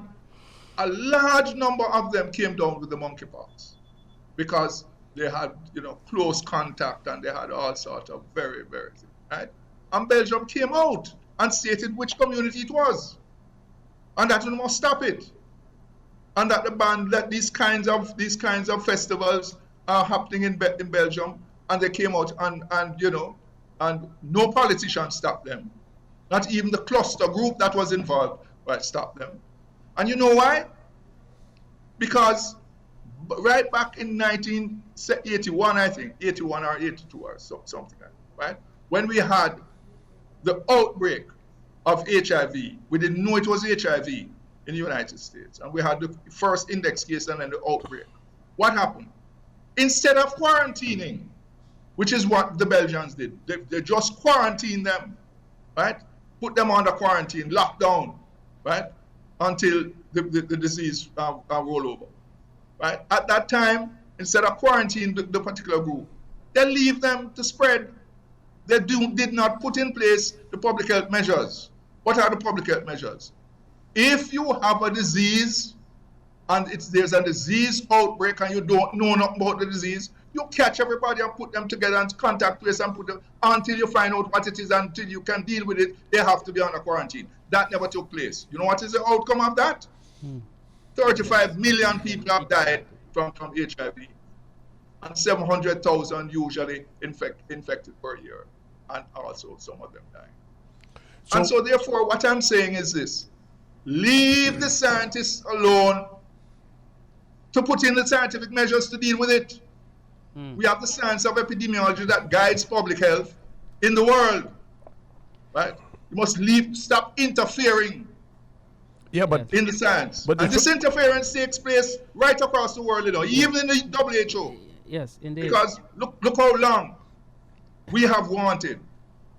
a large number of them came down with the monkeypox because they had, close contact and they had all sorts of very, very things, right? And Belgium came out and stated which community it was, and that we must stop it, and that the ban that these kinds of festivals are happening in Belgium, and they came out and no politician stopped them, not even the cluster group that was involved. Right, stop them. And you know why? Because right back in 1981, I think, 81 or 82 or something like that, right? When we had the outbreak of HIV, we didn't know it was HIV in the United States. And we had the first index case and then the outbreak. What happened? Instead of quarantining, which is what the Belgians did, they just quarantined them, right? Put them under quarantine, lockdown, right, until the disease roll over, right? At that time, instead of quarantining the particular group, they leave them to spread. They did not put in place the public health measures. What are the public health measures? If you have a disease and there's a disease outbreak and you don't know nothing about the disease, you catch everybody and put them together and contact place and put them until you find out what it is, until you can deal with it. They have to be under quarantine. That never took place. You know what is the outcome of that? 35 million people have died from HIV, and 700,000 usually infected per year, and also some of them dying. And so therefore, what I'm saying is this: leave the scientists alone to put in the scientific measures to deal with it. We have the science of epidemiology that guides public health in the world, right? You must stop interfering in the science. But this interference takes place right across the world, even in the WHO. Yes, indeed. Because look how long we have wanted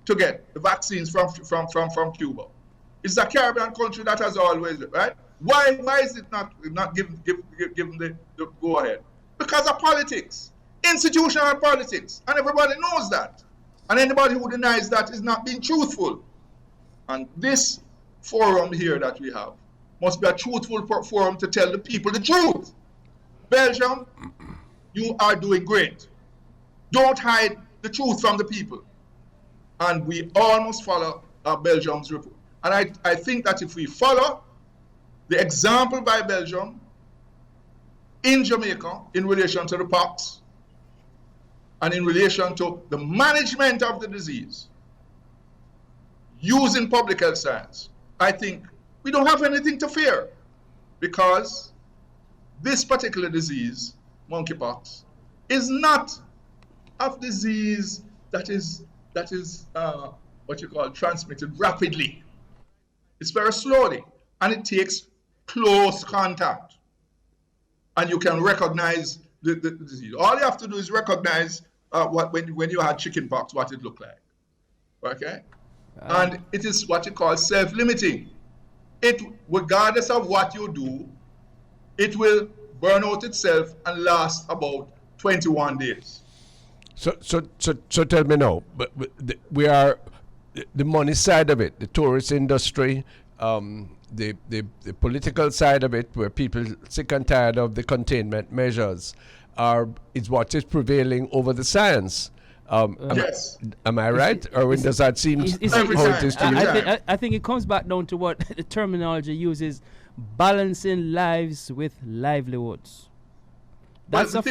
to get the vaccines from Cuba. It's a Caribbean country that has always, right? Why is it not given the go ahead? Because of politics, institutional politics, and everybody knows that. And anybody who denies that is not being truthful. And this forum here that we have must be a truthful forum to tell the people the truth. Belgium, you are doing great. Don't hide the truth from the people. And we all must follow Belgium's report. And I think that if we follow the example by Belgium in Jamaica in relation to the pox and in relation to the management of the disease using public health science, I think we don't have anything to fear, because this particular disease, monkeypox, is not a disease that is what you call transmitted rapidly. It's very slowly, and it takes close contact. And you can recognize the disease. All you have to do is recognize when you had chickenpox, what it looked like. Okay? And it is what you call self-limiting. It, regardless of what you do, it will burn out itself and last about 21 days. So tell me now, but we are the money side of it, the tourist industry, the political side of it, where people sick and tired of the containment measures, is what is prevailing over the science. Yes. Am I right? Or does that seem how it is to you? I think it comes back down to what the terminology uses: balancing lives with livelihoods. That's a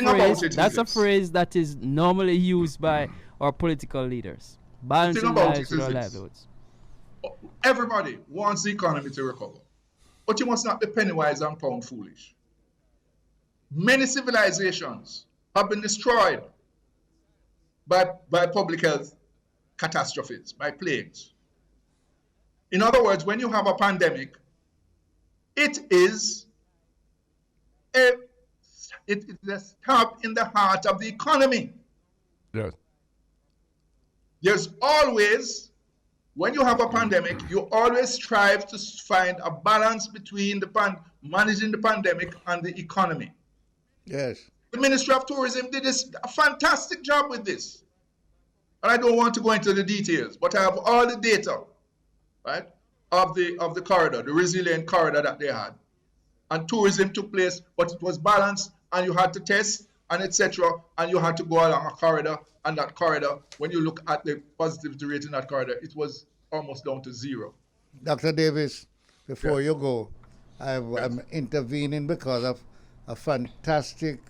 phrase that is normally used by our political leaders. Balancing lives with our livelihoods. Everybody wants the economy to recover, but you must not be penny wise and pound foolish. Many civilizations have been destroyed by public health catastrophes, by plagues. In other words, when you have a pandemic, it is a stab in the heart of the economy. Yes. There's always, when you have a pandemic, you always strive to find a balance between managing the pandemic and the economy. Yes. The Ministry of Tourism did a fantastic job with this. And I don't want to go into the details, but I have all the data, right, of the corridor, the resilient corridor that they had. And tourism took place, but it was balanced, and you had to test, and etc., and you had to go along a corridor, and that corridor, when you look at the positivity rate in that corridor, it was almost down to 0. Dr. Davis, before you go, I'm intervening because of a fantastic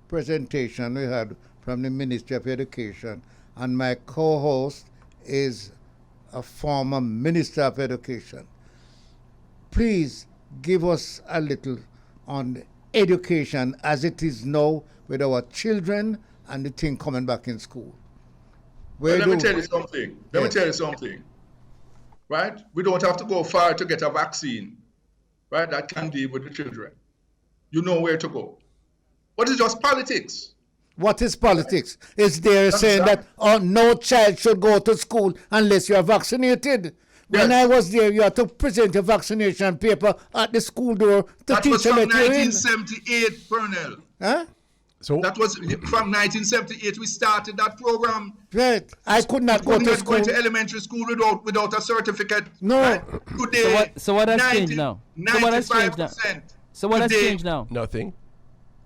presentation we had from the Ministry of Education, and my co-host is a former Minister of Education. Please give us a little on education as it is now with our children and the thing coming back in school. Let me tell you something. Right? We don't have to go far to get a vaccine, right, that can deal with the children. You know where to go. But it's just politics. What is politics? Is there saying that no child should go to school unless you are vaccinated? When I was there, you had to present a vaccination paper at the school door. That was from 1978, Pearnel. Huh? So that was from 1978. We started that program. Right. I could not go to school. Go to elementary school without a certificate. No. Right? Today, so what has changed now? So what has changed now? Nothing.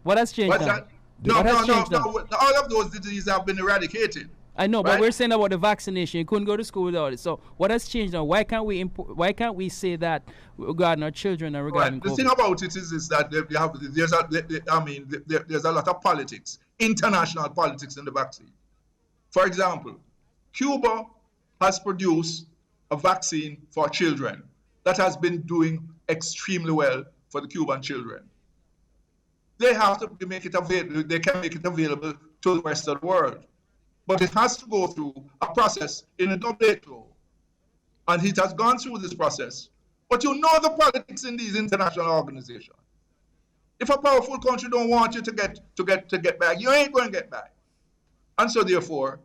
What has changed now? No. All of those diseases have been eradicated. I know, but we're saying about the vaccination. You couldn't go to school without it. So what has changed now? Why can't we say that regarding our children and regarding The thing about it is that there's a lot of politics, international politics in the vaccine. For example, Cuba has produced a vaccine for children that has been doing extremely well for the Cuban children. They have to make it available. They can make it available to the rest of the world. But it has to go through a process in a WHO. And it has gone through this process. But you know the politics in these international organizations. If a powerful country don't want you to get back, you ain't going to get back. And so therefore,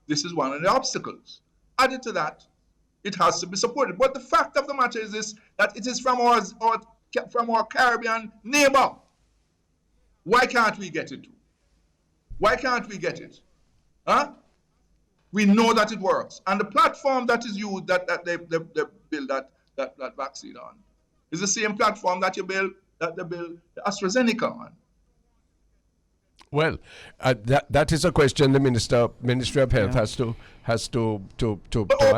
this is one of the obstacles. Added to that, it has to be supported. But the fact of the matter is this, that it is from our Caribbean neighbor. Why can't we get it? Why can't we get it? Huh? We know that it works. And the platform that is used, that they build, that vaccine on. It's the same platform that they build the AstraZeneca on. Well, that is a question the Ministry of Health has to answer.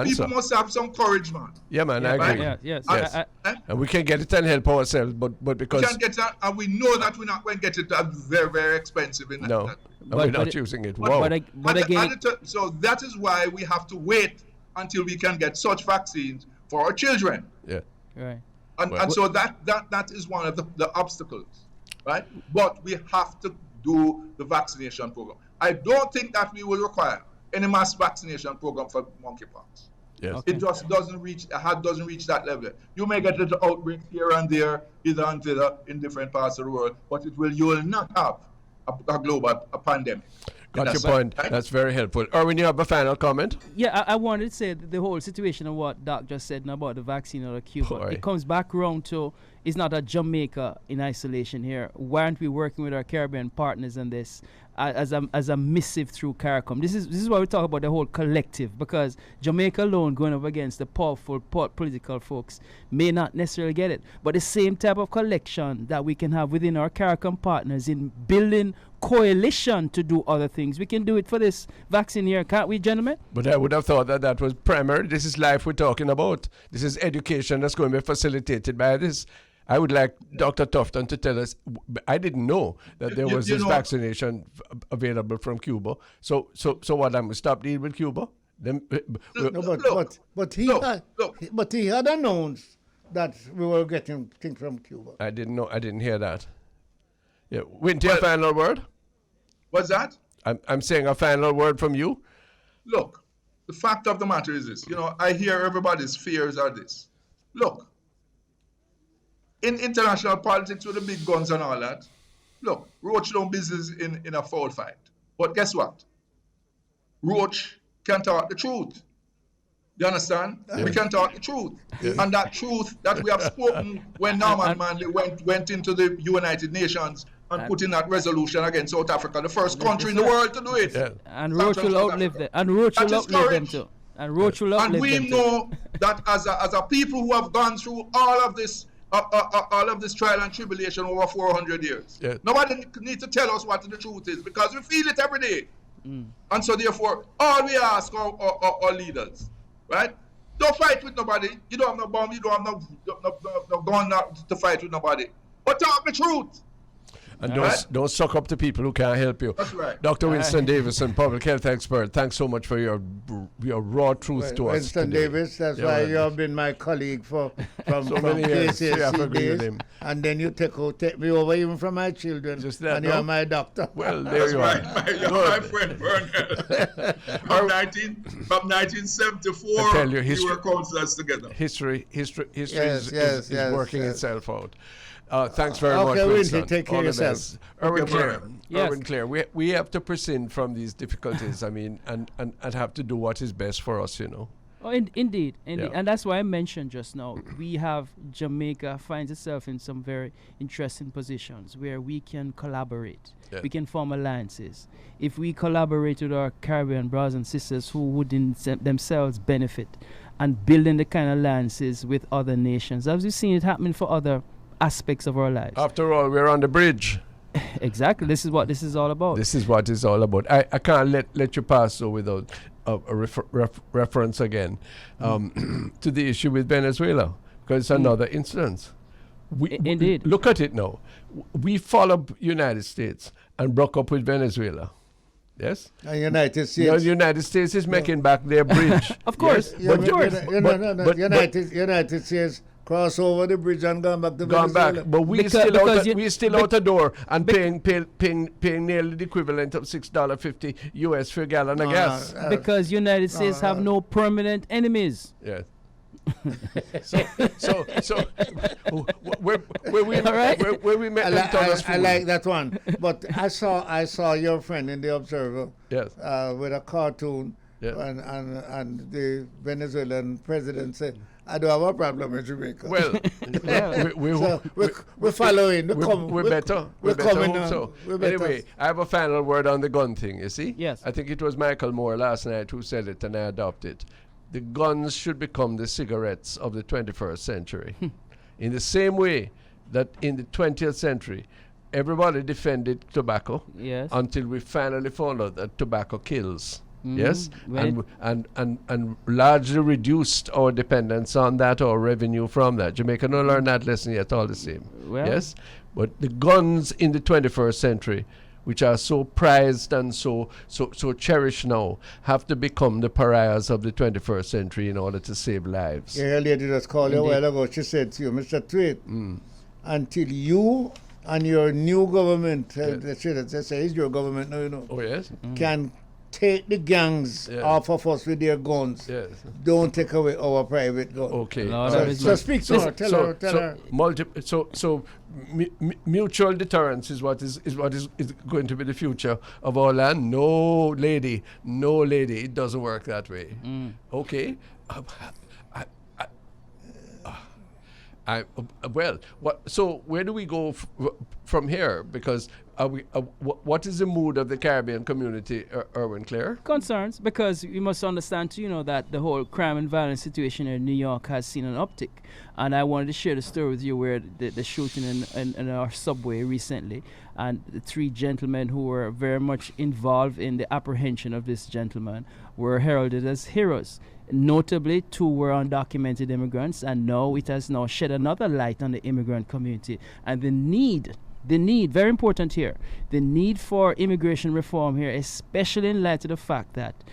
People must have some courage, man. Yeah, man, I agree. Right? Yes. And we can get it and help ourselves, but because we can get that, and we know that we're not going to get it very, very expensive. We're not using it. Wow. But again, so that is why we have to wait until we can get such vaccines for our children. Yeah. Right. And so that is one of the obstacles, right? But we have to do the vaccination program. I don't think that we will require any mass vaccination program for monkeypox. Yes. Okay. It just doesn't reach that level. You may get little outbreaks here and there, either and thither in different parts of the world, but you will not have a global pandemic. Got your point. Right? That's very helpful. Irwine, you have a final comment? Yeah, I wanted to say that the whole situation of what Doc just said about the vaccine out of Cuba, it comes back around to, it's not a Jamaica in isolation here. Why aren't we working with our Caribbean partners on this as a missive through CARICOM? This is why we talk about the whole collective, because Jamaica alone going up against the powerful political folks may not necessarily get it. But the same type of collection that we can have within our CARICOM partners in building coalition to do other things, we can do it for this vaccine here, can't we, gentlemen? But I would have thought that was primary. This is life we're talking about. This is education that's going to be facilitated by this. I would like Dr. Tufton to tell us. I didn't know that there was this vaccination available from Cuba. So what? I'm going to stop dealing with Cuba? But he had announced that we were getting things from Cuba. I didn't know. I didn't hear that. Yeah, Winty, a final word? What's that? I'm saying a final word from you. Look, the fact of the matter is this. I hear everybody's fears are this. Look. In international politics with the big guns and all that, look, Roach don't business in a foul fight. But guess what? Roach can talk the truth. You understand? Yeah. We can talk the truth. Yeah. And that truth that we have spoken when Norman Manley went into the United Nations and put in that resolution against South Africa, the first country in the world to do it. Yeah. And Roach will outlive them. And Roach will outlive them too. And Roach will outlive them too. And we know that as a people who have gone through all of this trial and tribulation over 400 years. Yeah. Nobody needs to tell us what the truth is, because we feel it every day. And so therefore, all we ask our leaders, right? Don't fight with nobody. You don't have no bomb. You don't have no gun to fight with nobody. But talk the truth. And don't suck up to people who can't help you. That's right. Dr. Winston Davidson, public health expert, thanks so much for your raw truth to us. Winston Davis, that's why you have been my colleague from many years. days. And then you take me over even from my children. Just that, you're my doctor. Well, there you are. You're my friend, Pearnel. From 1974, I tell you, we were counselors together. History is working itself out. Thanks very much, Winston. Take care of yourself. Irwine Clare, we have to prescind from these difficulties, and have to do what is best for us, Oh, indeed. Yeah. And that's why I mentioned just now, we have Jamaica finds itself in some very interesting positions where we can collaborate. Yeah. We can form alliances. If we collaborate with our Caribbean brothers and sisters who would themselves benefit, and building the kind of alliances with other nations, as we've seen it happening for other aspects of our lives. After all, we're on the bridge. Exactly. This is what this is all about. This is what it's all about. I can't let you pass without a reference again to the issue with Venezuela, because it's another instance. Indeed. Look at it now. We followed United States and broke up with Venezuela. Yes? And United States. The United States is making back their bridge. Of course. Yes? United States cross over the bridge and gone back to Venezuela. But we still out the door and paying nearly the equivalent of $6.50 US for a gallon of gas. Because United States have no permanent enemies. Yes. so where we met I like that one. But I saw your friend in the Observer. Yes. With a cartoon. Yeah. And the Venezuelan president said, I don't have a problem with Jamaica. Well, we're following. We're better. Anyway, I have a final word on the gun thing, you see? Yes. I think it was Michael Moore last night who said it, and I adopted it. the guns should become the cigarettes of the 21st century. In the same way that in the 20th century, everybody defended tobacco until we finally found out that tobacco kills. Yes, and largely reduced our dependence on that or revenue from that. Jamaica no learned that lesson yet, all the same. Yes, but the guns in the 21st century, which are so prized and so cherished now, have to become the pariahs of the 21st century in order to save lives. Yeah, a lady just called you a while ago. She said to you, Mr. Thwaites, until you and your new government, they say it's your government now, you know. Oh, yes? Can take the gangs off of us with their guns. Yes. Don't take away our private guns. Okay. So speak to her. Tell her. So mutual deterrence is what is going to be the future of our land. No, lady, it doesn't work that way. Okay. So where do we go from here? Because what is the mood of the Caribbean community, Irwine Clare? Concerns, because you must understand too, that the whole crime and violence situation in New York has seen an uptick. And I wanted to share the story with you where the shooting in our subway recently, and the 3 gentlemen who were very much involved in the apprehension of this gentleman were heralded as heroes. Notably, 2 were undocumented immigrants, and now it has now shed another light on the immigrant community and the need, very important here, the need for immigration reform here, especially in light of the fact that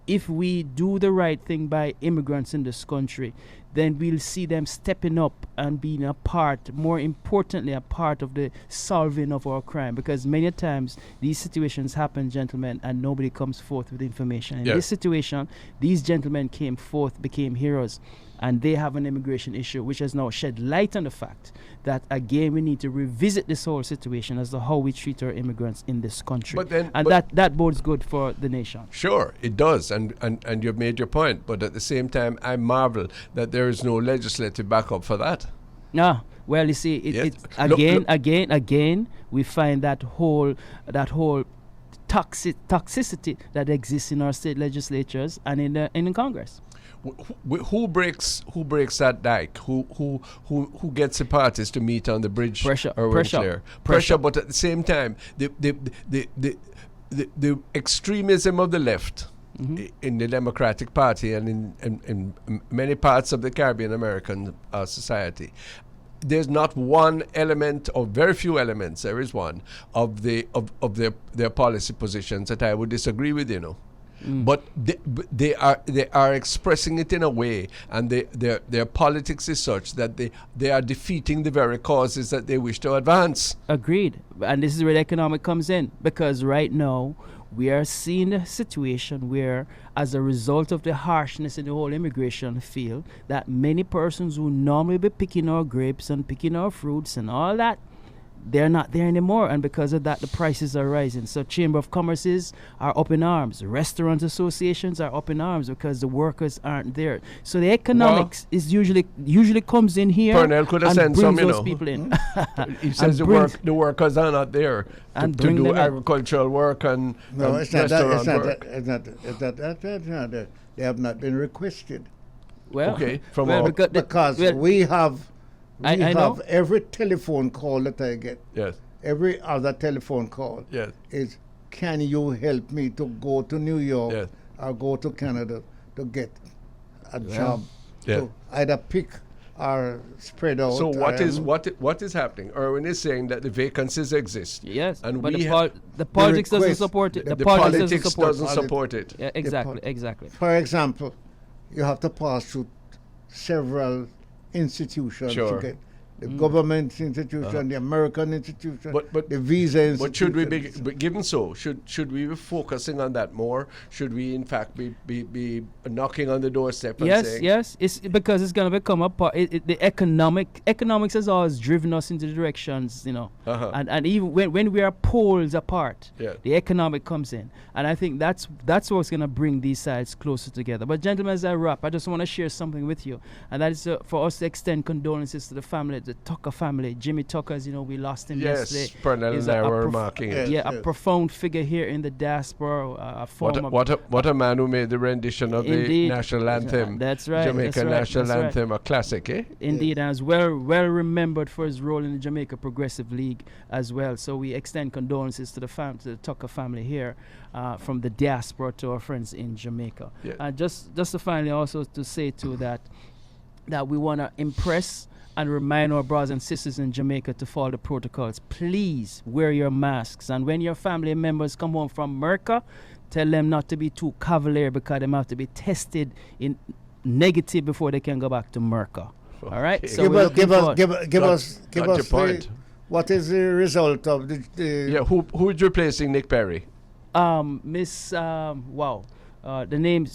if we do the right thing by immigrants in this country, then we'll see them stepping up and being a part, more importantly, a part of the solving of our crime. Because many times these situations happen, gentlemen, and nobody comes forth with information. In this situation, these gentlemen came forth, became heroes, and they have an immigration issue, which has now shed light on the fact that, again, we need to revisit this whole situation as to how we treat our immigrants in this country. That bodes good for the nation. Sure, it does, and you've made your point. But at the same time, I marvel that there is no legislative backup for that. No. Well, you see, again, we find that whole toxicity that exists in our state legislatures and in Congress. Who breaks that dike? Who gets the parties to meet on the bridge? Pressure. But at the same time, the extremism of the left in the Democratic Party and in many parts of the Caribbean American society, there's not one element, or very few elements, there is one, of their policy positions that I would disagree with, But they are expressing it in a way, and their politics is such that they are defeating the very causes that they wish to advance. Agreed. And this is where the economic comes in, because right now we are seeing a situation where, as a result of the harshness in the whole immigration field, that many persons who normally be picking our grapes and picking our fruits and all that, they're not there anymore, and because of that, the prices are rising. So Chamber of Commerces are up in arms. Restaurant associations are up in arms because the workers aren't there. So the economics is usually comes in here. Pearnel could have sent some, those people in. He says the workers are not there to do agricultural work and restaurant work. They have not been requested. Well, okay, because we have every telephone call that I get. Yes. Every other telephone call. Yes. Is, can you help me to go to New York or go to Canada to get a job? Yeah. To either pick or spread out. So what is happening? Irwine is saying that the vacancies exist. Yes. And but the politics doesn't support it. The politics doesn't support it. Yeah, exactly. For example, you have to pass through several institutions to get the government institution, the American institution, the visa institution. But should we be given so? Should we be focusing on that more? Should we in fact be knocking on the doorstep and saying? Yes, it's because it's going to become a part. The economics has always driven us into the directions, and even when we are poles apart, the economic comes in, and I think that's what's going to bring these sides closer together. But gentlemen, as I wrap, I just want to share something with you, and that is for us to extend condolences to the family, the Tucker family. Jimmy Tucker, as you know, we lost him yesterday. Yes, Pearnel and I were marking it. Yeah, a profound figure here in the diaspora. A former what a man who made the rendition of the national anthem. That's right. Jamaica national anthem, a classic, eh? Indeed, and as well remembered for his role in the Jamaica Progressive League as well. So we extend condolences to the Tucker family here, from the diaspora to our friends in Jamaica. Yeah. Just to finally also to say too that we want to impress and remind our brothers and sisters in Jamaica to follow the protocols. Please wear your masks, and when your family members come home from Merca, tell them not to be too cavalier, because they have to be tested in negative before they can go back to Merca. Okay. All right. So give us what is the result of the who's replacing Nick Perry? The name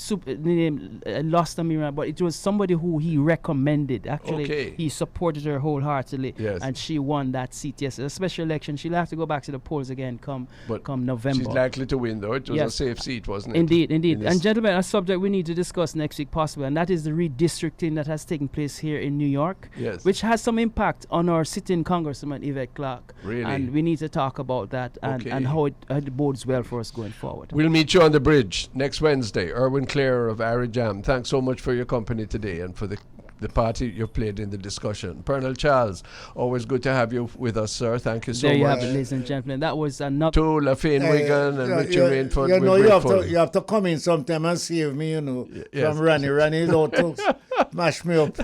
I lost on me, but it was somebody who he recommended. Actually, he supported her wholeheartedly, and she won that seat. Yes, a special election. She'll have to go back to the polls again come November. She's likely to win, though. It was a safe seat, wasn't it? Indeed. And gentlemen, a subject we need to discuss next week, possibly, and that is the redistricting that has taken place here in New York, which has some impact on our sitting Congresswoman Yvette Clarke. Really? And we need to talk about that and how it bodes well for us going forward. We'll meet you on the bridge next Wednesday. Irwine Clare of Irie Jam, thanks so much for your company today and for the part you've played in the discussion. Pearnel Charles, always good to have you with us, sir. Thank you so much. There you have it, ladies and gentlemen. That was another... To Lafayne Wigan and Richard Rainford. You have to come in sometime and save me, from Ronnie. Ronnie is out to mash me up.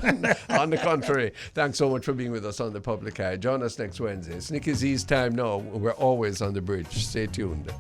On the contrary, thanks so much for being with us on The Public Eye. Join us next Wednesday. It's Nicky Z's time now. We're always on the bridge. Stay tuned.